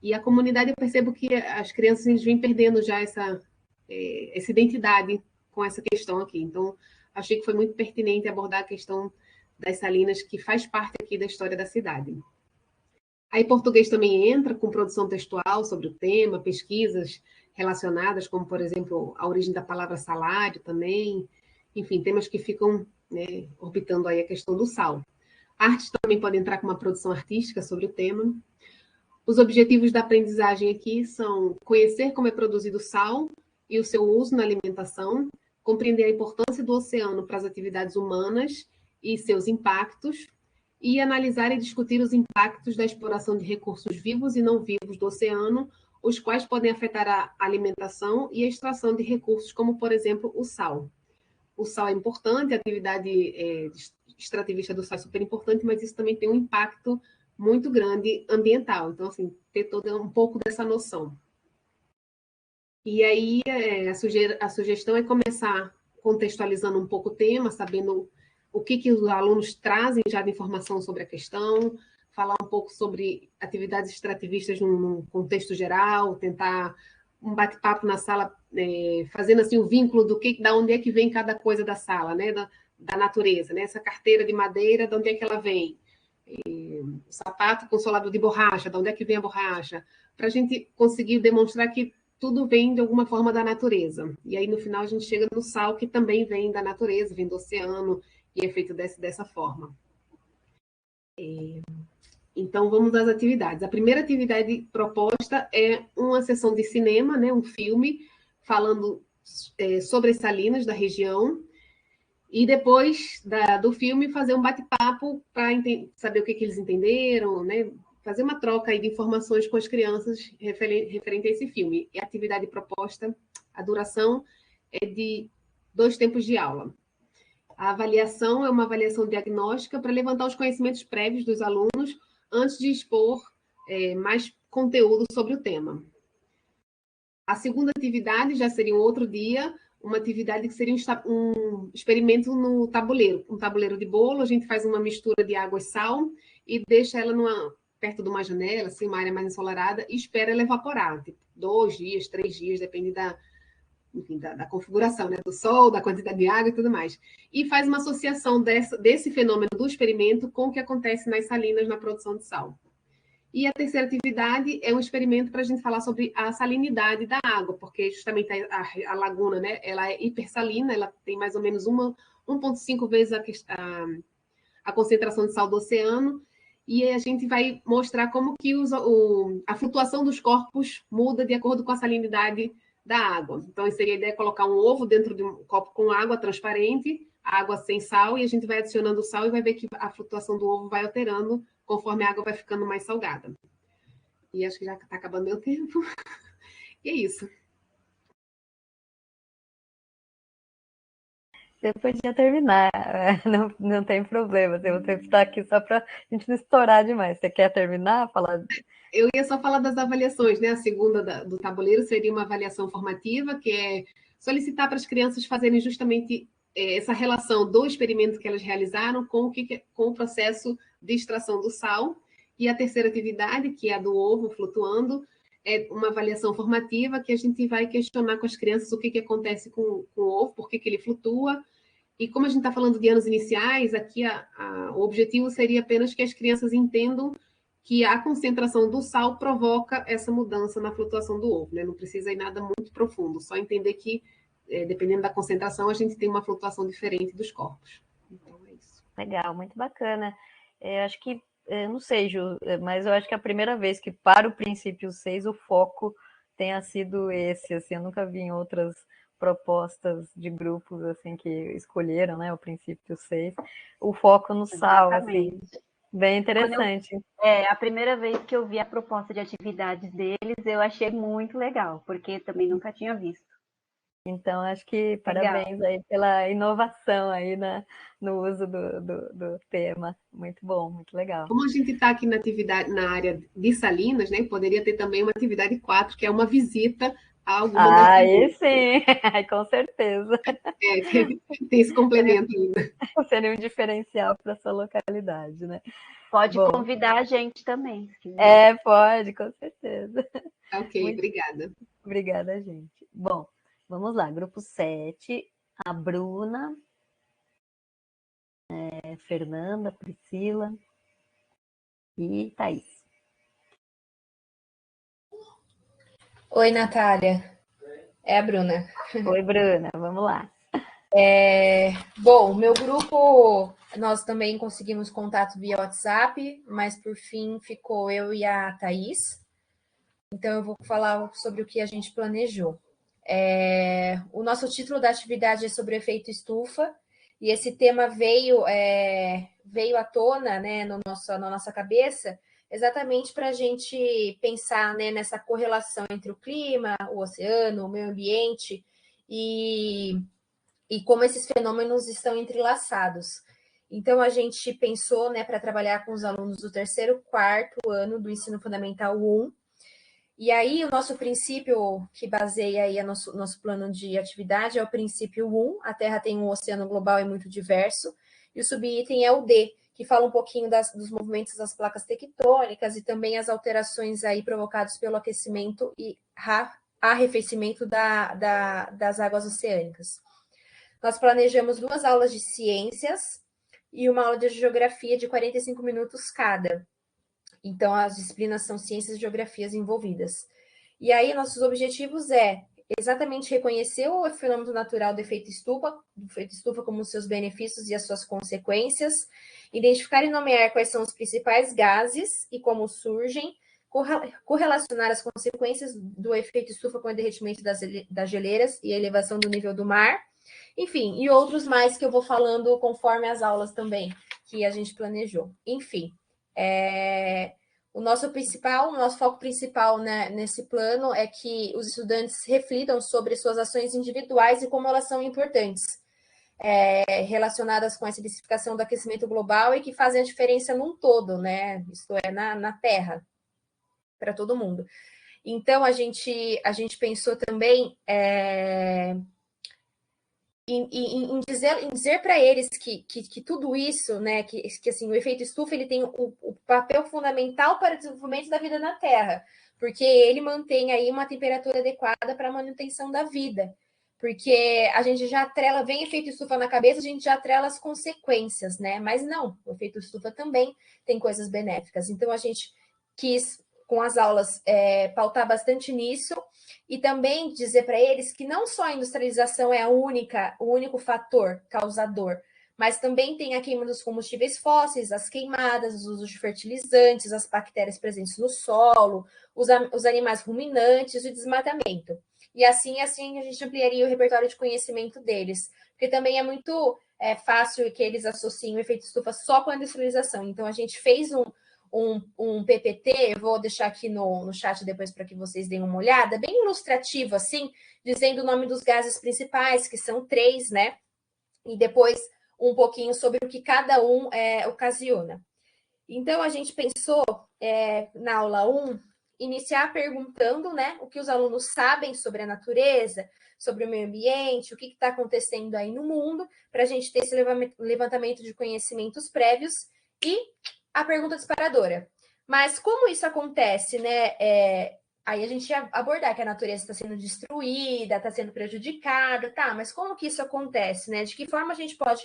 E a comunidade, eu percebo que as crianças eles vêm perdendo já essa identidade com essa questão aqui. Então, achei que foi muito pertinente abordar a questão das salinas, que faz parte aqui da história da cidade. Aí português também entra com produção textual sobre o tema, pesquisas relacionadas, como, por exemplo, a origem da palavra salário também, enfim, temas que ficam, né, orbitando aí a questão do sal. Artes também pode entrar com uma produção artística sobre o tema. Os objetivos da aprendizagem aqui são conhecer como é produzido o sal e o seu uso na alimentação, compreender a importância do oceano para as atividades humanas e seus impactos, e analisar e discutir os impactos da exploração de recursos vivos e não vivos do oceano, os quais podem afetar a alimentação e a extração de recursos, como, por exemplo, o sal. O sal é importante, a atividade extrativista do sal é super importante, mas isso também tem um impacto muito grande ambiental. Então, assim, ter todo um pouco dessa noção. E aí, a sugestão é começar contextualizando um pouco o tema, sabendo o que os alunos trazem já de informação sobre a questão, falar um pouco sobre atividades extrativistas num contexto geral, tentar um bate-papo na sala, fazendo assim o vínculo da onde é que vem cada coisa da sala, né, da natureza, né? Essa carteira de madeira, de onde é que ela vem? O sapato com solado de borracha, de onde é que vem a borracha? Para a gente conseguir demonstrar que tudo vem de alguma forma da natureza. E aí, no final, a gente chega no sal, que também vem da natureza, vem do oceano, e é feito dessa forma. Então, vamos às atividades. A primeira atividade proposta é uma sessão de cinema, né, um filme, falando sobre as salinas da região, e depois do filme fazer um bate-papo para saber o que eles entenderam, né, fazer uma troca aí de informações com as crianças referente a esse filme. E a atividade proposta, a duração é de 2 tempos de aula. A avaliação é uma avaliação diagnóstica para levantar os conhecimentos prévios dos alunos antes de expor mais conteúdo sobre o tema. A segunda atividade já seria um outro dia, uma atividade que seria um experimento no tabuleiro. Um tabuleiro de bolo, a gente faz uma mistura de água e sal e deixa ela perto de uma janela, assim, uma área mais ensolarada, e espera ela evaporar. Tipo, 2 dias, 3 dias, depende da configuração, né? Do sol, da quantidade de água e tudo mais. E faz uma associação desse fenômeno do experimento com o que acontece nas salinas na produção de sal. E a terceira atividade é um experimento para a gente falar sobre a salinidade da água, porque justamente a laguna, né, ela é hipersalina, ela tem mais ou menos 1,5 vezes a concentração de sal do oceano, e a gente vai mostrar como que a flutuação dos corpos muda de acordo com a salinidade da água. Então, seria a ideia de colocar um ovo dentro de um copo com água transparente, água sem sal, e a gente vai adicionando sal e vai ver que a flutuação do ovo vai alterando conforme a água vai ficando mais salgada. E acho que já está acabando meu tempo. E é isso. Você podia terminar, não tem problema. Eu vou ter que estar aqui só para a gente não estourar demais. Você quer terminar? Eu ia só falar das avaliações, né? A segunda do tabuleiro seria uma avaliação formativa, que é solicitar para as crianças fazerem justamente essa relação do experimento que elas realizaram com o processo de extração do sal. E a terceira atividade, que é a do ovo flutuando, é uma avaliação formativa que a gente vai questionar com as crianças o que acontece com o ovo, por que ele flutua. E como a gente está falando de anos iniciais, aqui o objetivo seria apenas que as crianças entendam que a concentração do sal provoca essa mudança na flutuação do ovo, né? Não precisa ir nada muito profundo, só entender que, dependendo da concentração, a gente tem uma flutuação diferente dos corpos. Então, é isso. Legal, muito bacana. Acho que, não sei, Ju, mas eu acho que é a primeira vez que, para o princípio 6, o foco tenha sido esse, assim, eu nunca vi em outras propostas de grupos, assim, que escolheram, né, o princípio 6, o foco no sal, assim, bem interessante. A primeira vez que eu vi a proposta de atividades deles, eu achei muito legal, porque também nunca tinha visto. Então, acho que parabéns aí pela inovação aí no uso do tema. Muito bom, muito legal. Como a gente está aqui na área de salinas, né? Poderia ter também uma atividade 4, que é uma visita a alguma das salinas. Sim, com certeza. Tem esse complemento ainda. Seria um diferencial para a sua localidade, né? Pode convidar a gente também. Pode, com certeza. Ok, obrigada. Obrigada, gente. Bom, vamos lá, grupo 7, a Bruna, Fernanda, Priscila e Thaís. Oi, Natália. É a Bruna. Oi, Bruna, vamos lá. Bom, meu grupo, nós também conseguimos contato via WhatsApp, mas por fim ficou eu e a Thaís. Então eu vou falar sobre o que a gente planejou. O nosso título da atividade é sobre efeito estufa, e esse tema veio à tona, né, na nossa cabeça, exatamente para a gente pensar, né, nessa correlação entre o clima, o oceano, o meio ambiente e como esses fenômenos estão entrelaçados. Então, a gente pensou, né, para trabalhar com os alunos do 3º, 4º ano do Ensino Fundamental 1. E aí, o nosso princípio que baseia aí nosso plano de atividade é o princípio 1, a Terra tem um oceano global e muito diverso, e o subitem é o D, que fala um pouquinho dos movimentos das placas tectônicas e também as alterações aí provocadas pelo aquecimento e arrefecimento das águas oceânicas. Nós planejamos 2 aulas de ciências e uma aula de geografia de 45 minutos cada. Então, as disciplinas são ciências e geografias envolvidas. E aí, nossos objetivos exatamente reconhecer o fenômeno natural do efeito estufa como seus benefícios e as suas consequências, identificar e nomear quais são os principais gases e como surgem, correlacionar as consequências do efeito estufa com o derretimento das geleiras e a elevação do nível do mar, enfim, e outros mais que eu vou falando conforme as aulas também que a gente planejou. Enfim, o nosso foco principal, né, nesse plano é que os estudantes reflitam sobre suas ações individuais e como elas são importantes, relacionadas com essa intensificação do aquecimento global e que fazem a diferença num todo, né? Isto é, na Terra, para todo mundo. Então, a gente pensou também em dizer para eles que tudo isso, né, que assim, o efeito estufa ele tem o papel fundamental para o desenvolvimento da vida na Terra, porque ele mantém aí uma temperatura adequada para a manutenção da vida. Porque a gente já atrela, vem efeito estufa na cabeça, a gente já atrela as consequências, né? Mas não, o efeito estufa também tem coisas benéficas. Então, a gente quis, com as aulas, pautar bastante nisso e também dizer para eles que não só a industrialização é o único fator causador, mas também tem a queima dos combustíveis fósseis, as queimadas, os usos de fertilizantes, as bactérias presentes no solo, os animais ruminantes e o desmatamento. E assim a gente ampliaria o repertório de conhecimento deles, porque também é muito fácil que eles associem o efeito estufa só com a industrialização. Então, a gente fez um PPT, eu vou deixar aqui no chat depois para que vocês deem uma olhada, bem ilustrativo, assim, dizendo o nome dos gases principais, que são 3, né? E depois um pouquinho sobre o que cada um ocasiona. Então, a gente pensou, na aula 1, iniciar perguntando, né, o que os alunos sabem sobre a natureza, sobre o meio ambiente, o que está acontecendo aí no mundo, para a gente ter esse levantamento de conhecimentos prévios e a pergunta disparadora. Mas como isso acontece, né? Aí a gente ia abordar que a natureza está sendo destruída, está sendo prejudicada, tá? Mas como que isso acontece, né? De que forma a gente pode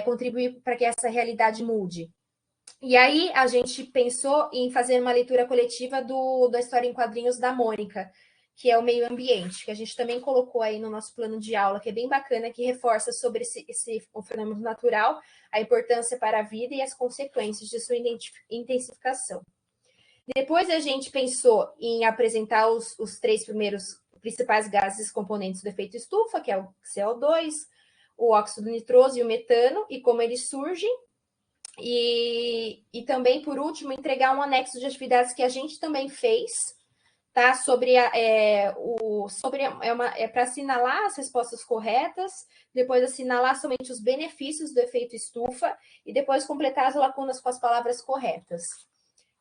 contribuir para que essa realidade mude? E aí a gente pensou em fazer uma leitura coletiva da história em quadrinhos da Mônica, que é o meio ambiente, que a gente também colocou aí no nosso plano de aula, que é bem bacana, que reforça sobre o fenômeno natural, a importância para a vida e as consequências de sua intensificação. Depois a gente pensou em apresentar os 3 primeiros principais gases componentes do efeito estufa, que é o CO2, o óxido nitroso e o metano, e como eles surgem. E também, por último, entregar um anexo de atividades que a gente também fez, tá? Para assinalar as respostas corretas, depois assinalar somente os benefícios do efeito estufa e depois completar as lacunas com as palavras corretas.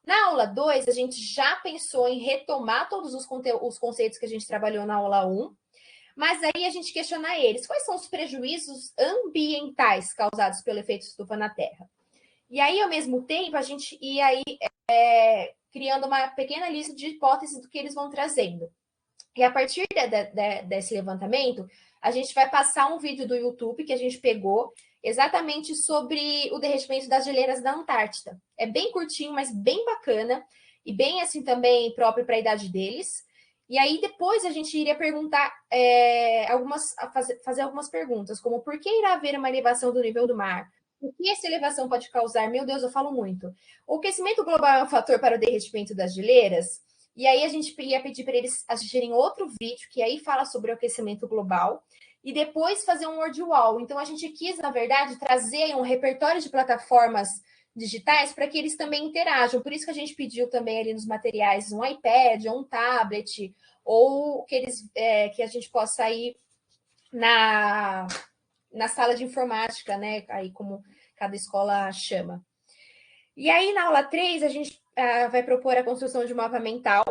Na aula 2, a gente já pensou em retomar todos os conceitos que a gente trabalhou na aula 1, mas aí a gente questionar eles. Quais são os prejuízos ambientais causados pelo efeito estufa na Terra? E aí, ao mesmo tempo, a gente ia aí criando uma pequena lista de hipóteses do que eles vão trazendo. E a partir desse levantamento, a gente vai passar um vídeo do YouTube que a gente pegou exatamente sobre o derretimento das geleiras da Antártida. É bem curtinho, mas bem bacana e bem assim também próprio para a idade deles. E aí depois a gente iria perguntar fazer algumas perguntas, como por que irá haver uma elevação do nível do mar? O que essa elevação pode causar? Meu Deus, eu falo muito. O aquecimento global é um fator para o derretimento das geleiras? E aí a gente ia pedir para eles assistirem outro vídeo, que aí fala sobre o aquecimento global, e depois fazer um word wall. Então a gente quis, na verdade, trazer um repertório de plataformas digitais para que eles também interajam. Por isso que a gente pediu também ali nos materiais um iPad, ou um tablet, ou que a gente possa ir na sala de informática, né? Aí como cada escola chama. E aí, na aula 3, a gente vai propor a construção de um mapa mental.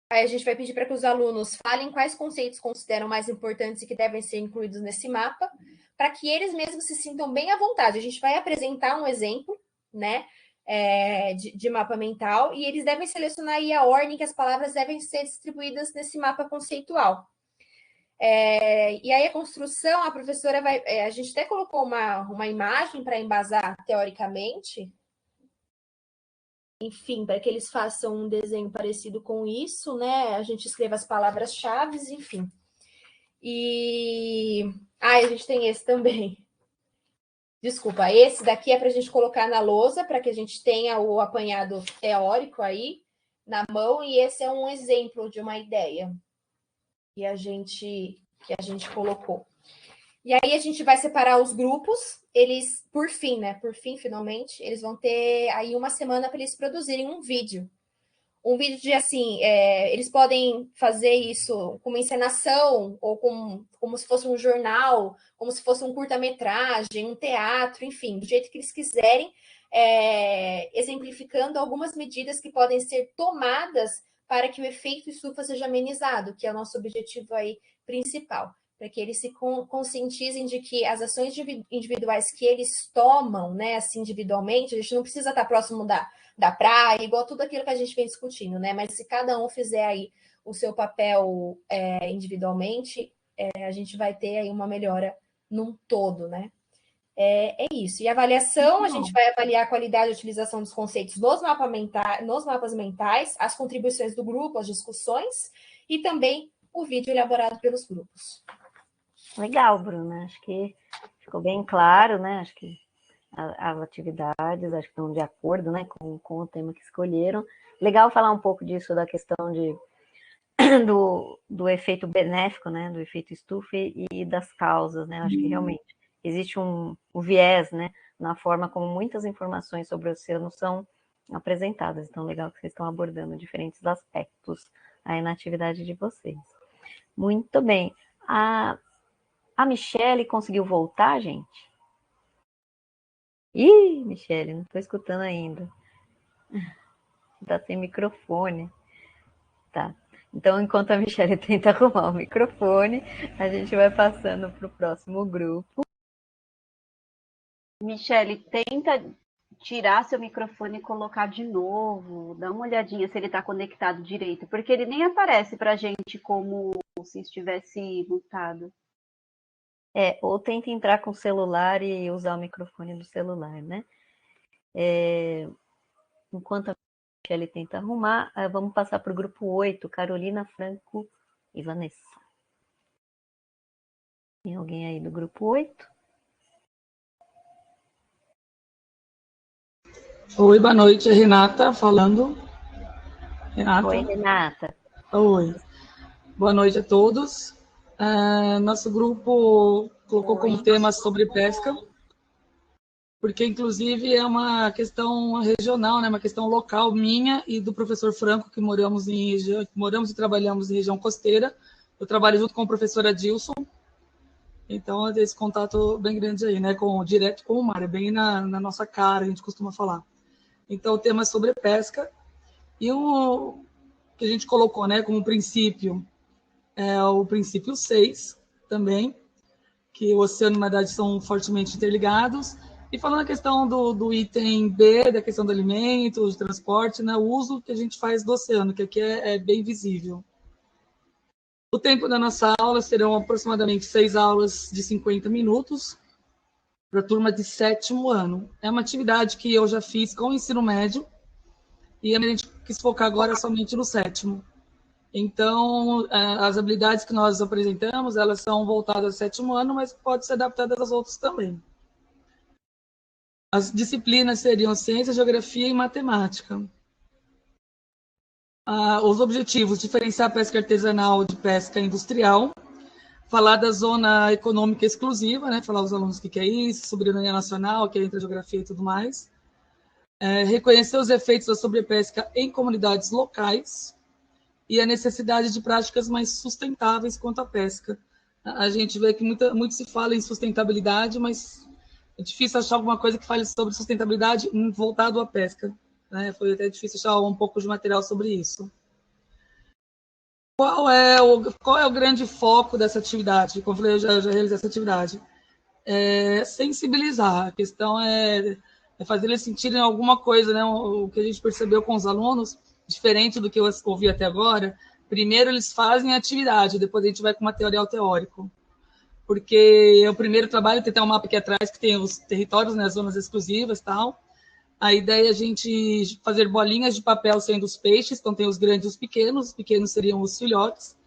Aí a gente vai pedir para que os alunos falem quais conceitos consideram mais importantes e que devem ser incluídos nesse mapa, para que eles mesmos se sintam bem à vontade. A gente vai apresentar um exemplo, né, de mapa mental, e eles devem selecionar aí a ordem que as palavras devem ser distribuídas nesse mapa conceitual. E aí a construção, a professora vai... a gente até colocou uma imagem para embasar teoricamente. enfim, para que eles façam um desenho parecido com isso, né? A gente escreve as palavras-chave, enfim. E a gente tem esse também. Desculpa, esse daqui é para a gente colocar na lousa, para que a gente tenha o apanhado teórico aí na mão, e esse é um exemplo de uma ideia que a gente colocou. E aí a gente vai separar os grupos, eles, por fim, finalmente, eles vão ter aí uma semana para eles produzirem um vídeo. Um vídeo de, assim, eles podem fazer isso com uma encenação, ou como se fosse um jornal, como se fosse um curta-metragem, um teatro, enfim, do jeito que eles quiserem, exemplificando algumas medidas que podem ser tomadas para que o efeito estufa seja amenizado, que é o nosso objetivo aí principal, para que eles se conscientizem de que as ações individuais que eles tomam, né, assim, individualmente, a gente não precisa estar próximo da praia, igual tudo aquilo que a gente vem discutindo, né? Mas se cada um fizer aí o seu papel individualmente, a gente vai ter aí uma melhora num todo, né? É isso. E avaliação, a gente vai avaliar a qualidade de utilização dos conceitos nos mapas mentais, as contribuições do grupo, as discussões, e também o vídeo elaborado pelos grupos. Legal, Bruna. Acho que ficou bem claro, né? Acho que as atividades, acho que estão de acordo, né, com o tema que escolheram. Legal falar um pouco disso, da questão do efeito benéfico, né, do efeito estufa e das causas, né? Acho que realmente existe um viés, né, na forma como muitas informações sobre o oceano são apresentadas. Então, legal que vocês estão abordando diferentes aspectos aí na atividade de vocês. Muito bem. A Michele conseguiu voltar, gente? Ih, Michele, não estou escutando ainda. Está sem microfone. Tá. Então, enquanto a Michele tenta arrumar o microfone, a gente vai passando para o próximo grupo. Michele, tenta tirar seu microfone e colocar de novo. Dá uma olhadinha se ele está conectado direito, porque ele nem aparece para a gente como se estivesse mutado. Ou tenta entrar com o celular e usar o microfone do celular, né? Enquanto a Michele tenta arrumar, vamos passar para o grupo 8, Carolina, Franco e Vanessa. Tem alguém aí do grupo 8? Oi, boa noite, é Renata falando. Renata. Oi, Renata. Oi. Boa noite a todos. Nosso grupo colocou como tema sobre pesca, porque inclusive é uma questão regional, né, uma questão local minha e do professor Franco, que moramos e trabalhamos em região costeira. Eu trabalho junto com o professor Adilson, então é esse contato bem grande aí, né, direto com o mar, é bem na nossa cara, a gente costuma falar. Então o tema é sobre pesca, e o que a gente colocou, né, como princípio é o princípio 6 também, que o oceano e a humanidade são fortemente interligados. E falando a questão do item B, da questão do alimento, de transporte, né, o uso que a gente faz do oceano, que aqui é bem visível. O tempo da nossa aula serão aproximadamente 6 aulas de 50 minutos para a turma de 7º ano. É uma atividade que eu já fiz com o ensino médio e a gente quis focar agora somente no 7º. Então, as habilidades que nós apresentamos, elas são voltadas ao 7º ano, mas podem ser adaptadas aos outros também. As disciplinas seriam ciência, geografia e matemática. Os objetivos: diferenciar a pesca artesanal de pesca industrial, falar da zona econômica exclusiva, né? Falar aos alunos o que é isso, soberania nacional, que entra a geografia e tudo mais. Reconhecer os efeitos da sobrepesca em comunidades locais, e a necessidade de práticas mais sustentáveis quanto à pesca. A gente vê que muito se fala em sustentabilidade, mas é difícil achar alguma coisa que fale sobre sustentabilidade voltado à pesca, né? Foi até difícil achar um pouco de material sobre isso. Qual é o grande foco dessa atividade? Como eu falei, eu já realizei essa atividade. Sensibilizar. A questão é fazer eles sentirem alguma coisa, né? O que a gente percebeu com os alunos, diferente do que eu ouvi até agora. Primeiro eles fazem a atividade, depois a gente vai com o material teórico. Porque o primeiro trabalho tem até um mapa aqui atrás que tem os territórios, né, as zonas exclusivas e tal. A ideia é a gente fazer bolinhas de papel sendo os peixes, então tem os grandes e os pequenos seriam os filhotes,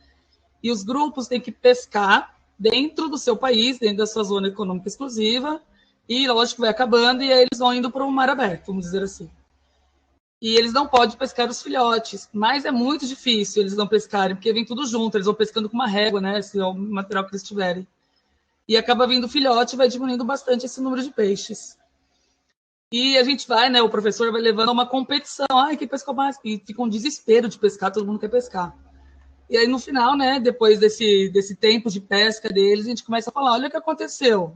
e os grupos têm que pescar dentro do seu país, dentro da sua zona econômica exclusiva, e lógico vai acabando, e aí eles vão indo para o mar aberto, vamos dizer assim. E eles não podem pescar os filhotes, mas é muito difícil eles não pescarem, porque vem tudo junto, eles vão pescando com uma régua, né, se é o material que eles tiverem. E acaba vindo filhote e vai diminuindo bastante esse número de peixes. E a gente vai, né, o professor vai levando a uma competição, quem pescou mais? E fica um desespero de pescar, todo mundo quer pescar. E aí, no final, né, depois desse tempo de pesca deles, a gente começa a falar, olha o que aconteceu.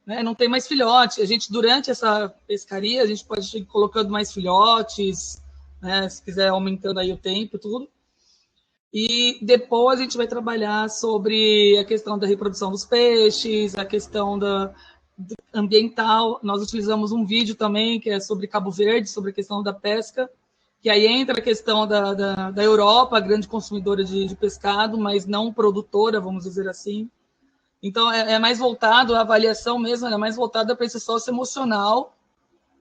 Né, não tem mais filhote. A gente, durante essa pescaria, a gente pode ir colocando mais filhotes, né, se quiser aumentando aí o tempo e tudo. E depois a gente vai trabalhar sobre a questão da reprodução dos peixes, a questão ambiental. Nós utilizamos um vídeo também que é sobre Cabo Verde, sobre a questão da pesca, que aí entra a questão da Europa, grande consumidora de pescado, mas não produtora, vamos dizer assim. Então, é mais voltado, a avaliação mesmo é mais voltada para esse socioemocional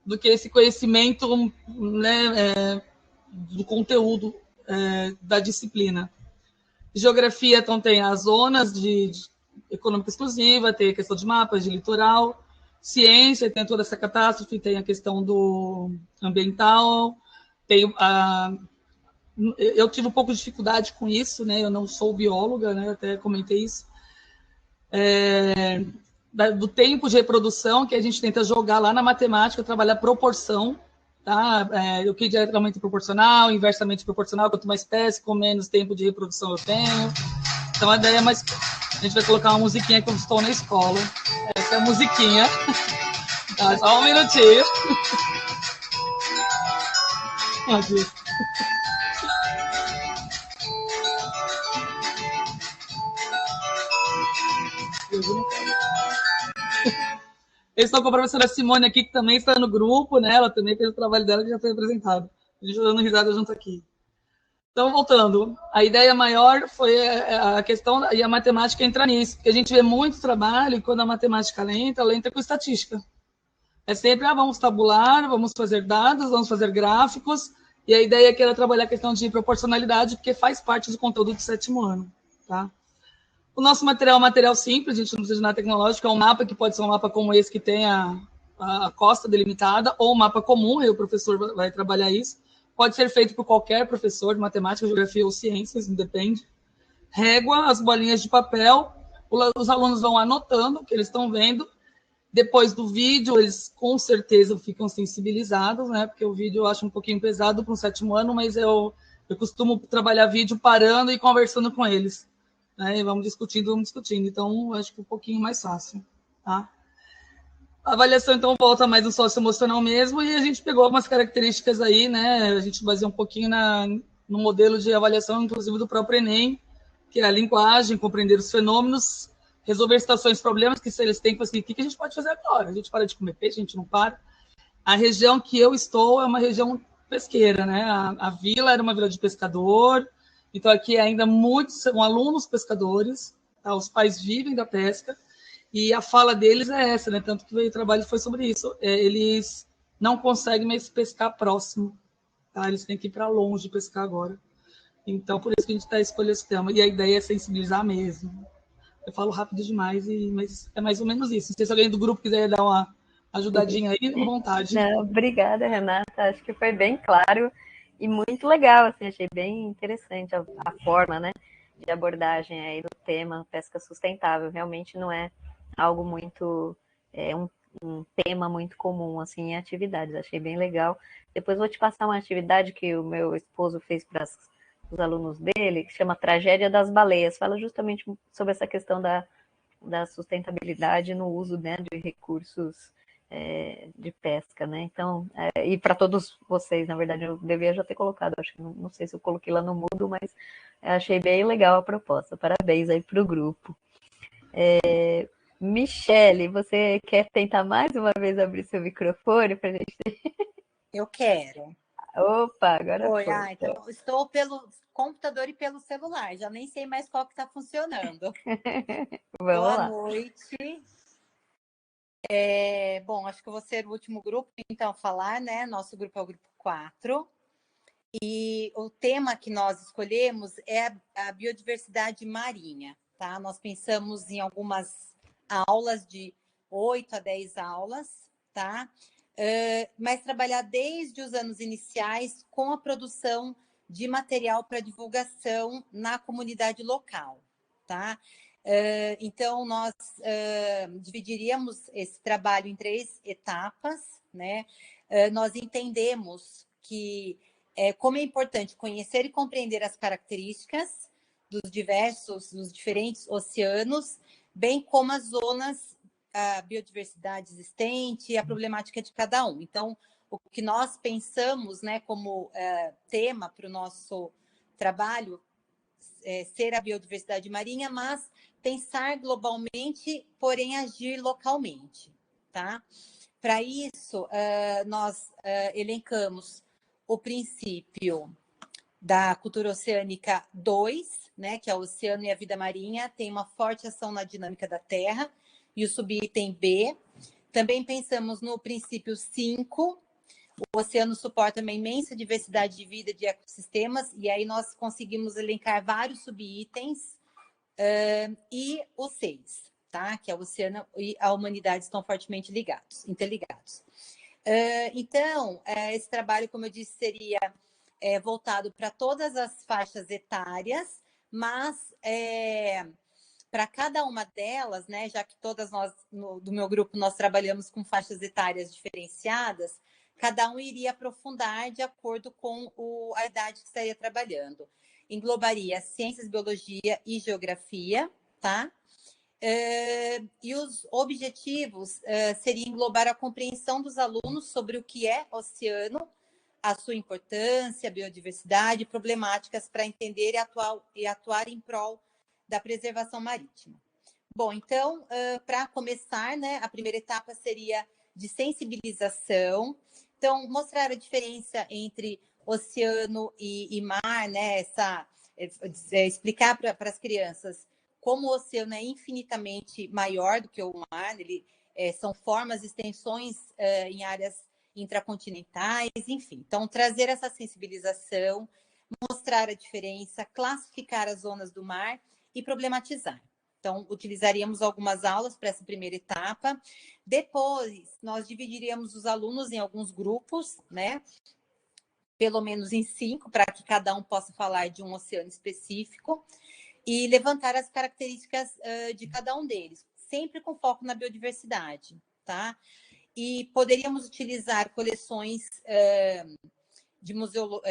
do que esse conhecimento, né, do conteúdo da disciplina. Geografia, então, tem as zonas de econômica exclusiva, tem a questão de mapas de litoral. Ciência, tem toda essa catástrofe, tem a questão do ambiental, tem eu tive um pouco de dificuldade com isso, né? Eu não sou bióloga, né? Até comentei isso. Do tempo de reprodução, que a gente tenta jogar lá na matemática, trabalhar proporção, tá? O que é diretamente proporcional, inversamente proporcional, quanto mais pesco, menos tempo de reprodução eu tenho. Então a ideia é mais... A gente vai colocar uma musiquinha que eu estou na escola. Essa é a musiquinha. Tá, só um minutinho. Aqui. Eu estou com a professora Simone aqui, que também está no grupo, né? Ela também fez o trabalho dela, que já foi apresentado. A gente está dando risada junto aqui. Então, voltando, a ideia maior foi a questão, e a matemática entra nisso, porque a gente vê muito trabalho, e quando a matemática ela entra com estatística. É sempre, vamos tabular, vamos fazer dados, vamos fazer gráficos, e a ideia aqui era trabalhar a questão de proporcionalidade, porque faz parte do conteúdo do 7º ano, tá? O nosso material é um material simples, a gente não precisa de nada tecnológico, é um mapa que pode ser um mapa como esse, que tem a costa delimitada, ou um mapa comum, aí o professor vai trabalhar isso. Pode ser feito por qualquer professor de matemática, geografia ou ciências, independe. Régua, as bolinhas de papel, os alunos vão anotando o que eles estão vendo. Depois do vídeo, eles com certeza ficam sensibilizados, né? Porque o vídeo eu acho um pouquinho pesado para um 7º ano, mas eu costumo trabalhar vídeo parando e conversando com eles. Né? E vamos discutindo. Então, acho que um pouquinho mais fácil. Tá? A avaliação, então, volta mais no socioemocional mesmo, e a gente pegou algumas características aí, né? A gente baseou um pouquinho no modelo de avaliação, inclusive, do próprio Enem, que é a linguagem, compreender os fenômenos, resolver situações, problemas que eles têm, assim, o que a gente pode fazer agora? A gente para de comer peixe, a gente não para. A região que eu estou é uma região pesqueira, né? A vila era uma vila de pescador, então aqui ainda muitos são alunos pescadores, tá? Os pais vivem da pesca, e a fala deles é essa, né? Tanto que o trabalho foi sobre isso. Eles não conseguem mais pescar próximo, tá? Eles têm que ir para longe pescar agora. Então, por isso que a gente está escolhendo esse tema. E a ideia é sensibilizar mesmo. Eu falo rápido demais, mas é mais ou menos isso. Não sei se alguém do grupo quiser dar uma ajudadinha aí, à vontade. Não, obrigada, Renata. Acho que foi bem claro e muito legal. Assim, achei bem interessante a forma, né, de abordagem aí do tema pesca sustentável. Realmente não é algo muito... um tema muito comum assim, em atividades. Achei bem legal. Depois vou te passar uma atividade que o meu esposo fez para os alunos dele, que chama Tragédia das Baleias. Fala justamente sobre essa questão da sustentabilidade no uso, né, de recursos de pesca, né? Então, e para todos vocês, na verdade, eu devia já ter colocado, acho que não sei se eu coloquei lá no Moodle, mas achei bem legal a proposta. Parabéns aí para o grupo. Michele, você quer tentar mais uma vez abrir seu microfone para a gente? Eu quero. Opa, agora foi. Então estou pelo computador e pelo celular, já nem sei mais qual que está funcionando. Vamos lá. Boa noite. Bom, acho que eu vou ser o último grupo, então, a falar, né? Nosso grupo é o grupo 4. E o tema que nós escolhemos é a biodiversidade marinha, tá? Nós pensamos em algumas aulas de 8 a 10 aulas, tá? Mas trabalhar desde os anos iniciais com a produção de material para divulgação na comunidade local, tá? Então, nós dividiríamos esse trabalho em 3 etapas, né? Nós entendemos que como é importante conhecer e compreender as características dos diferentes oceanos, bem como as zonas, a biodiversidade existente e a problemática de cada um. Então, o que nós pensamos, né, como tema para o nosso trabalho ser a biodiversidade marinha, mas pensar globalmente, porém agir localmente, tá? Para isso, nós elencamos o princípio da cultura oceânica 2, né, que é o oceano e a vida marinha, tem uma forte ação na dinâmica da Terra, e o subitem B. Também pensamos no princípio 5, o oceano suporta uma imensa diversidade de vida de ecossistemas, e aí nós conseguimos elencar vários subitens, e o 6, tá? Que é o oceano e a humanidade estão fortemente interligados. Então, esse trabalho, como eu disse, seria voltado para todas as faixas etárias, mas para cada uma delas, né, já que todas nós, do meu grupo, nós trabalhamos com faixas etárias diferenciadas, cada um iria aprofundar de acordo com a idade que estaria trabalhando. Englobaria ciências, biologia e geografia, tá? E os objetivos seriam englobar a compreensão dos alunos sobre o que é oceano, a sua importância, a biodiversidade, problemáticas para entender e atuar em prol da preservação marítima. Bom, então, para começar, né, a primeira etapa seria de sensibilização. Então, mostrar a diferença entre oceano e mar, né, explicar para as crianças como o oceano é infinitamente maior do que o mar, são formas, extensões em áreas intracontinentais, enfim. Então, trazer essa sensibilização, mostrar a diferença, classificar as zonas do mar e problematizar. Então, utilizaríamos algumas aulas para essa primeira etapa. Depois, nós dividiríamos os alunos em alguns grupos, né? Pelo menos em 5, para que cada um possa falar de um oceano específico e levantar as características de cada um deles, sempre com foco na biodiversidade, tá? E poderíamos utilizar coleções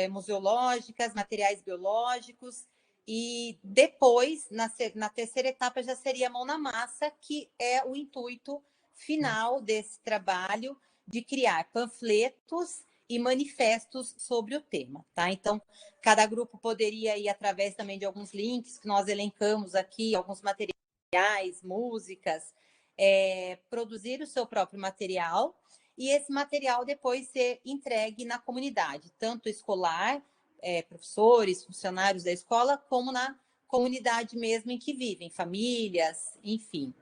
museológicas, materiais biológicos, e depois, na terceira etapa, já seria a mão na massa, que é o intuito final desse trabalho, de criar panfletos e manifestos sobre o tema, tá? Então, cada grupo poderia ir através também de alguns links que nós elencamos aqui, alguns materiais, músicas, produzir o seu próprio material e esse material depois ser entregue na comunidade, tanto escolar, professores, funcionários da escola, como na comunidade mesmo em que vivem, famílias, enfim.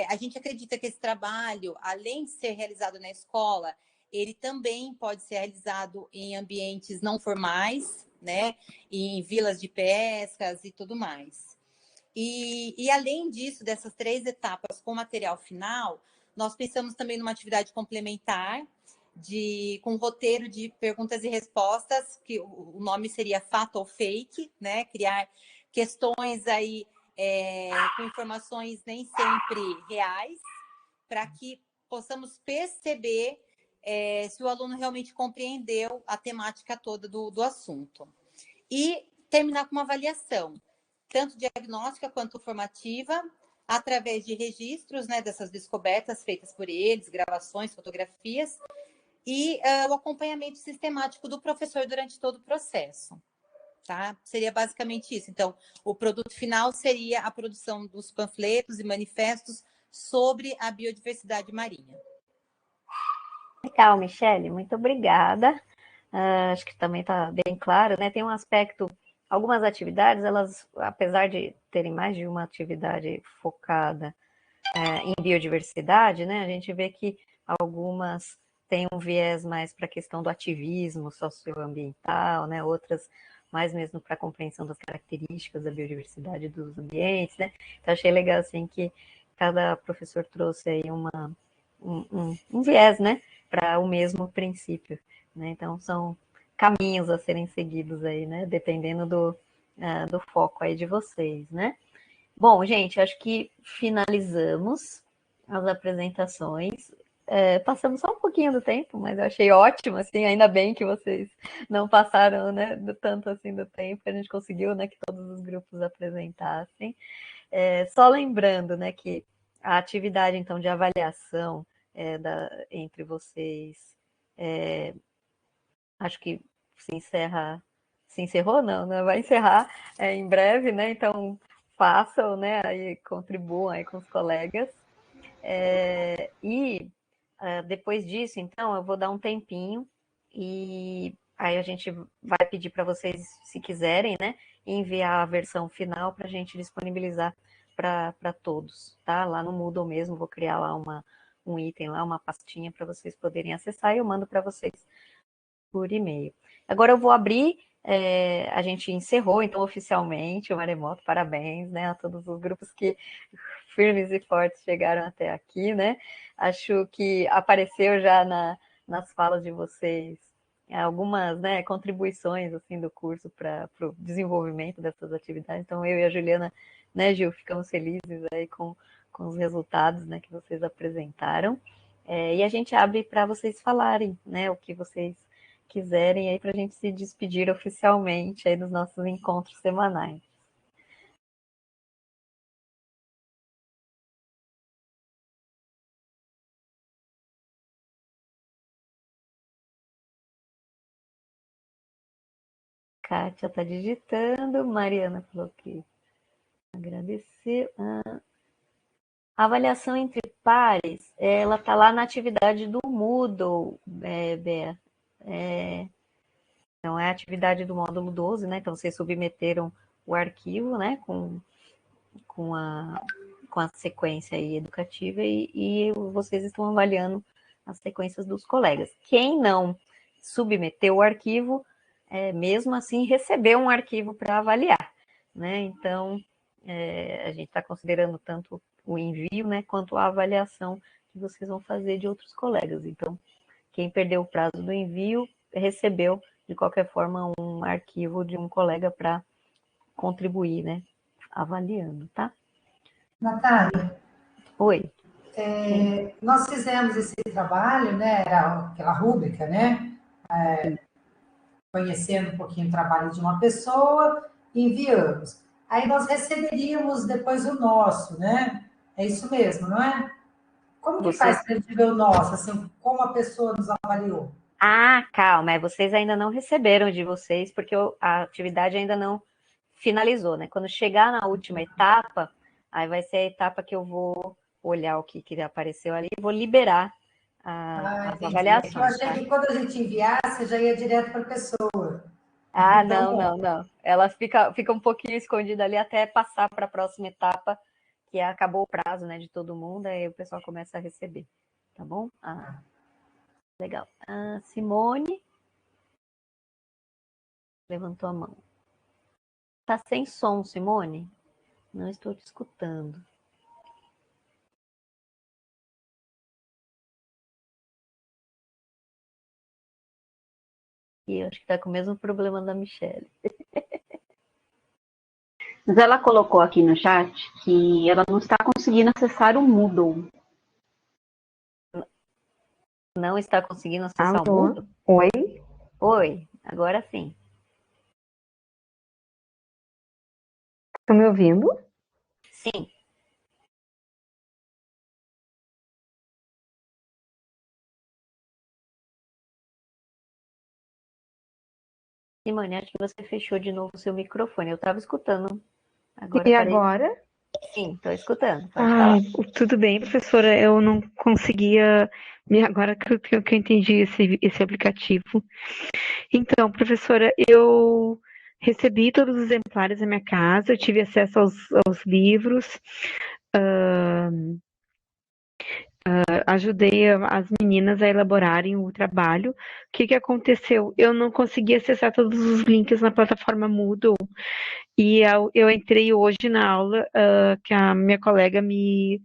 A gente acredita que esse trabalho, além de ser realizado na escola, ele também pode ser realizado em ambientes não formais, né? Em vilas de pescas e tudo mais. E além disso, dessas 3 etapas com material final, nós pensamos também numa atividade complementar, com roteiro de perguntas e respostas, que o nome seria fato ou fake, né? Criar questões aí com informações nem sempre reais, para que possamos perceber se o aluno realmente compreendeu a temática toda do assunto. E terminar com uma avaliação, tanto diagnóstica quanto formativa, através de registros, né, dessas descobertas feitas por eles, gravações, fotografias, e o acompanhamento sistemático do professor durante todo o processo. Tá? Seria basicamente isso. Então, o produto final seria a produção dos panfletos e manifestos sobre a biodiversidade marinha. Legal, Michele, muito obrigada. Acho que também está bem claro, né? Tem um aspecto, algumas atividades, elas, apesar de terem mais de uma atividade focada em biodiversidade, né, a gente vê que algumas têm um viés mais para a questão do ativismo socioambiental, né, outras mais mesmo para a compreensão das características da biodiversidade dos ambientes, né? Então, achei legal, assim, que cada professor trouxe aí um viés, né, para o mesmo princípio, né? Então, são caminhos a serem seguidos aí, né, dependendo do foco aí de vocês, né? Bom, gente, acho que finalizamos as apresentações. Passamos só um pouquinho do tempo, mas eu achei ótimo, assim, ainda bem que vocês não passaram, né, tanto assim do tempo, a gente conseguiu, né, que todos os grupos apresentassem. Só lembrando, né, que a atividade, então, de avaliação entre vocês, acho que se encerrou, não, né? Vai encerrar em breve, né? Então, façam, né? Aí contribuam aí com os colegas. Depois disso, então, eu vou dar um tempinho e aí a gente vai pedir para vocês, se quiserem, né, enviar a versão final para a gente disponibilizar para todos, tá? Lá no Moodle mesmo, vou criar lá um item, lá uma pastinha para vocês poderem acessar e eu mando para vocês por e-mail. Agora eu vou abrir, a gente encerrou, então, oficialmente o Maremoto, parabéns, né, a todos os grupos que firmes e fortes chegaram até aqui, né? Acho que apareceu já nas falas de vocês algumas, né, contribuições assim do curso para o desenvolvimento dessas atividades. Então eu e a Juliana, né, Gil, ficamos felizes aí com os resultados, né, que vocês apresentaram. E a gente abre para vocês falarem, né, o que vocês quiserem aí para a gente se despedir oficialmente aí dos nossos encontros semanais. Kátia está digitando, Mariana falou que agradeceu. A avaliação entre pares, ela está lá na atividade do Moodle, Bea. Então, é a atividade do módulo 12, né? Então, vocês submeteram o arquivo, né? Com a sequência aí educativa e vocês estão avaliando as sequências dos colegas. Quem não submeteu o arquivo, mesmo assim, recebeu um arquivo para avaliar, né? Então, a gente está considerando tanto o envio, né, quanto a avaliação que vocês vão fazer de outros colegas. Então, quem perdeu o prazo do envio, recebeu, de qualquer forma, um arquivo de um colega para contribuir, né, avaliando, tá? Natália. Oi. Nós fizemos esse trabalho, né, era aquela rúbrica, né, conhecendo um pouquinho o trabalho de uma pessoa, enviamos. Aí nós receberíamos depois o nosso, né? É isso mesmo, não é? Como que faz para a gente ver o nosso, assim, como a pessoa nos avaliou? Calma, vocês ainda não receberam de vocês, porque a atividade ainda não finalizou, né? Quando chegar na última etapa, aí vai ser a etapa que eu vou olhar o que apareceu ali e vou liberar as avaliações. Eu achei que quando a gente enviasse, já ia direto para a pessoa. Então, não. Ela fica um pouquinho escondida ali até passar para a próxima etapa, que acabou o prazo, né, de todo mundo, aí o pessoal começa a receber, tá bom? Legal. Simone levantou a mão. Tá sem som, Simone? Não estou te escutando. E eu acho que tá com o mesmo problema da Michelle. Mas ela colocou aqui no chat que ela não está conseguindo acessar o Moodle. Não está conseguindo acessar o Moodle? Oi? Oi, agora sim. Estão me ouvindo? Sim. Simone, acho que você fechou de novo o seu microfone. Eu estava escutando. Agora? Sim, estou escutando. Pode falar. Tudo bem, professora. Eu não conseguia. Agora que eu entendi esse aplicativo. Então, professora, eu recebi todos os exemplares da minha casa, eu tive acesso aos livros. ajudei as meninas a elaborarem o trabalho. O que aconteceu? Eu não consegui acessar todos os links na plataforma Moodle. E eu entrei hoje na aula que a minha colega me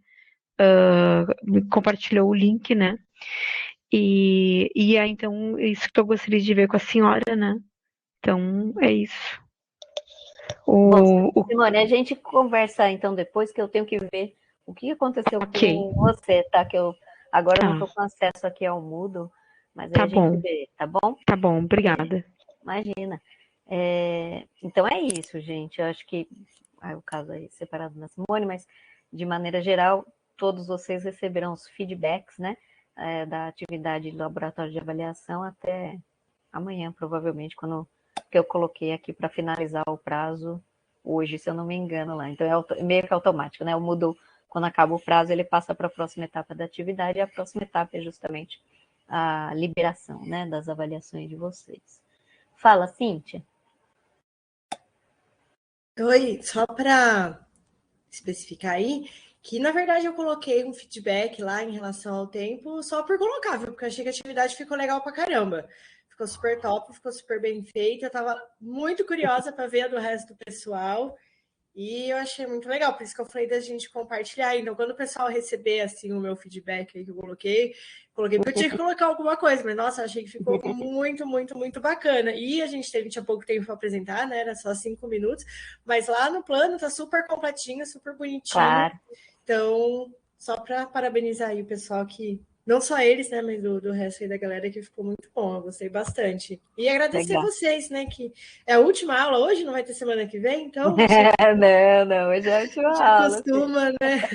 compartilhou o link, né? E aí, então, isso que eu gostaria de ver com a senhora, né? Então, é isso. Bom, Simone, a gente conversa então depois, que eu tenho que ver o que aconteceu com você, tá? Que eu agora não estou com acesso aqui ao Moodle, mas aí a gente vê, tá bom? Tá bom, obrigada. Imagina. Então é isso, gente. Eu acho que o caso aí separado da Simone, mas de maneira geral, todos vocês receberão os feedbacks, né? Da atividade do laboratório de avaliação até amanhã, provavelmente, quando que eu coloquei aqui para finalizar o prazo hoje, se eu não me engano lá. Então é meio que automático, né? Eu mudo, quando acaba o prazo, ele passa para a próxima etapa da atividade, e a próxima etapa é justamente a liberação, né, das avaliações de vocês. Fala, Cíntia. Oi, só para especificar aí, que na verdade eu coloquei um feedback lá em relação ao tempo só por colocar, viu? Porque eu achei que a atividade ficou legal pra caramba. Ficou super top, ficou super bem feita. Eu tava muito curiosa para ver a do resto do pessoal. E eu achei muito legal, por isso que eu falei da gente compartilhar. Então, quando o pessoal receber assim o meu feedback aí que eu coloquei porque eu tinha que colocar alguma coisa, mas nossa, achei que ficou muito, muito, muito bacana. E a gente tinha pouco tempo para apresentar, né? Era só 5 minutos, mas lá no plano tá super completinho, super bonitinho. Claro. Então, só para parabenizar aí o pessoal que, não só eles, né, mas do resto aí da galera, que ficou muito bom, eu gostei bastante. E agradecer vocês, né, que é a última aula hoje, não vai ter semana que vem, então... Não, hoje é a última aula. Já costuma, né?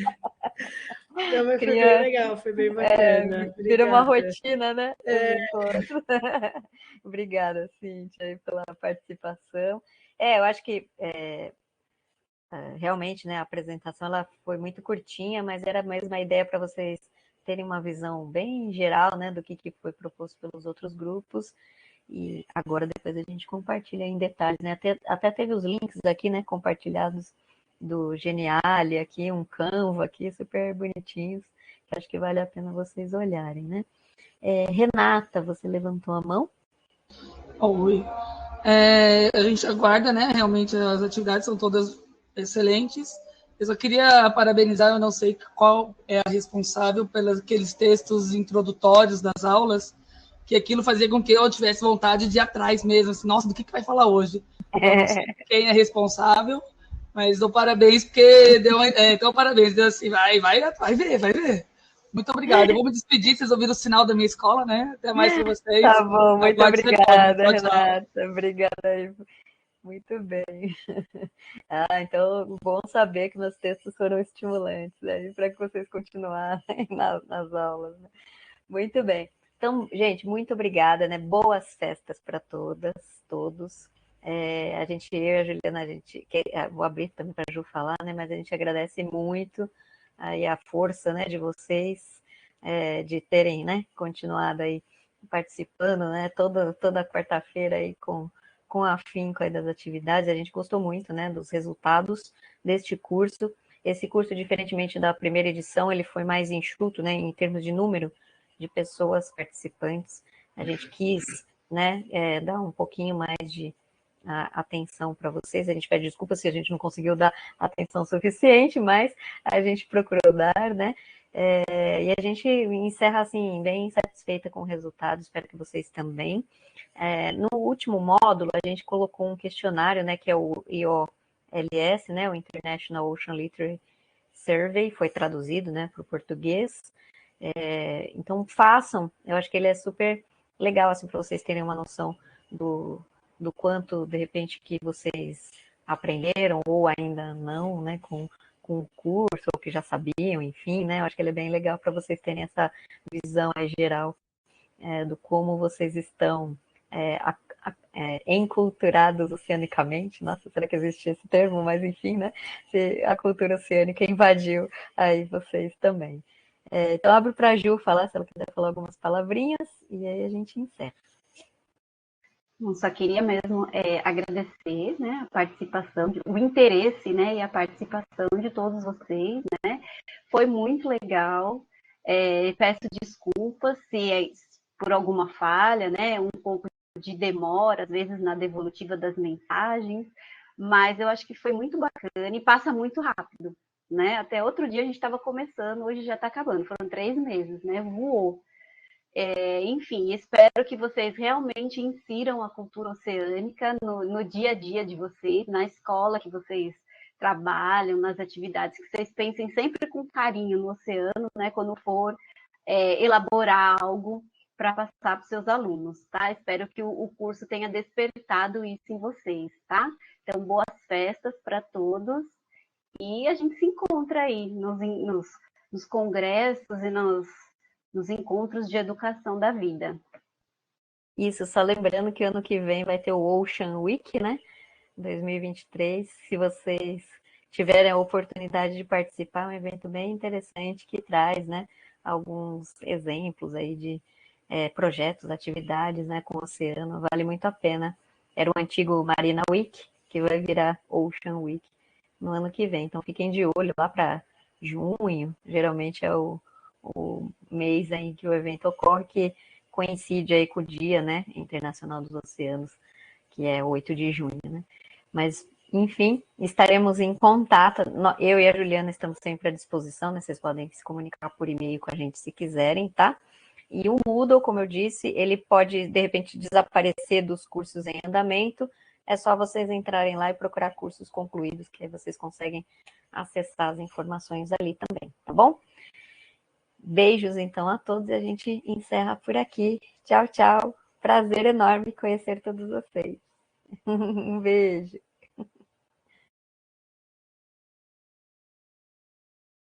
Não, mas foi bem legal, foi bem bacana. Vira uma rotina, né? Obrigada, Cíntia, aí, pela participação. Eu acho que realmente, né, a apresentação ela foi muito curtinha, mas era mesmo a ideia para vocês terem uma visão bem geral, né, do que foi proposto pelos outros grupos. E agora depois a gente compartilha em detalhes, né? Até teve os links aqui, né, compartilhados do Geniali aqui, um Canva aqui, super bonitinhos, que acho que vale a pena vocês olharem, né? Renata, você levantou a mão? Oi. A gente aguarda, né? Realmente as atividades são todas excelentes. Eu só queria parabenizar, eu não sei qual é a responsável pelos aqueles textos introdutórios das aulas, que aquilo fazia com que eu tivesse vontade de ir atrás mesmo, assim, nossa, do que vai falar hoje? Eu não sei quem é responsável, mas dou parabéns, porque então parabéns, deu assim, vai ver. Muito obrigada. Eu vou me despedir, vocês ouviram o sinal da minha escola, né? Até mais para vocês. Tá bom, muito obrigada, Renata. Obrigada aí. Muito bem. Então, bom saber que meus textos foram estimulantes aí para que vocês continuarem nas aulas, né? Muito bem. Então, gente, muito obrigada, né? Boas festas para todas, todos. Eu e a Juliana, vou abrir também para a Ju falar, né? Mas a gente agradece muito aí a força, né, de vocês, de terem, né, continuado aí participando, né, toda quarta-feira aí com afinco aí das atividades. A gente gostou muito, né, dos resultados deste curso. Esse curso, diferentemente da primeira edição, ele foi mais enxuto, né, em termos de número de pessoas participantes. A gente quis, né, dar um pouquinho mais de atenção para vocês. A gente pede desculpa se a gente não conseguiu dar atenção suficiente, mas a gente procurou dar, né? E a gente encerra assim, bem satisfeita com o resultado, espero que vocês também. No último módulo, a gente colocou um questionário, né, que é o IOLS, né, o International Ocean Literacy Survey, foi traduzido, né, para o português. Então façam, eu acho que ele é super legal, assim, para vocês terem uma noção do quanto, de repente, que vocês aprenderam ou ainda não, né, com o curso, ou que já sabiam, enfim, né, eu acho que ele é bem legal para vocês terem essa visão geral do como vocês estão enculturados oceanicamente. Nossa, será que existe esse termo? Mas, enfim, né, se a cultura oceânica invadiu aí vocês também. Então, abro para a Ju falar, se ela quiser falar algumas palavrinhas, e aí a gente encerra. Eu só queria mesmo agradecer, né, a participação, o interesse, né, e a participação de todos vocês, né? Foi muito legal. Peço desculpas se é por alguma falha, né? Um pouco de demora, às vezes, na devolutiva das mensagens, mas eu acho que foi muito bacana e passa muito rápido, né? Até outro dia a gente estava começando, hoje já está acabando, foram 3 meses, né? Voou. Enfim, espero que vocês realmente insiram a cultura oceânica no dia a dia de vocês, na escola que vocês trabalham, nas atividades, que vocês pensem sempre com carinho no oceano, né? Quando for elaborar algo para passar para os seus alunos, tá? Espero que o curso tenha despertado isso em vocês, tá? Então, boas festas para todos e a gente se encontra aí nos congressos e nos encontros de educação da vida. Isso, só lembrando que ano que vem vai ter o Ocean Week, né? 2023. Se vocês tiverem a oportunidade de participar, é um evento bem interessante que traz, né, alguns exemplos aí de projetos, atividades, né, com o oceano. Vale muito a pena. Era o antigo Marina Week, que vai virar Ocean Week no ano que vem. Então fiquem de olho lá para junho. Geralmente é o mês em que o evento ocorre, que coincide aí com o Dia, né, Internacional dos Oceanos, que é 8 de junho, né? Mas, enfim, estaremos em contato. Eu e a Juliana estamos sempre à disposição, né? Vocês podem se comunicar por e-mail com a gente se quiserem, tá? E o Moodle, como eu disse, ele pode, de repente, desaparecer dos cursos em andamento. É só vocês entrarem lá e procurar cursos concluídos, que aí vocês conseguem acessar as informações ali também, tá bom? Beijos, então, a todos e a gente encerra por aqui. Tchau, tchau. Prazer enorme conhecer todos vocês. Um beijo.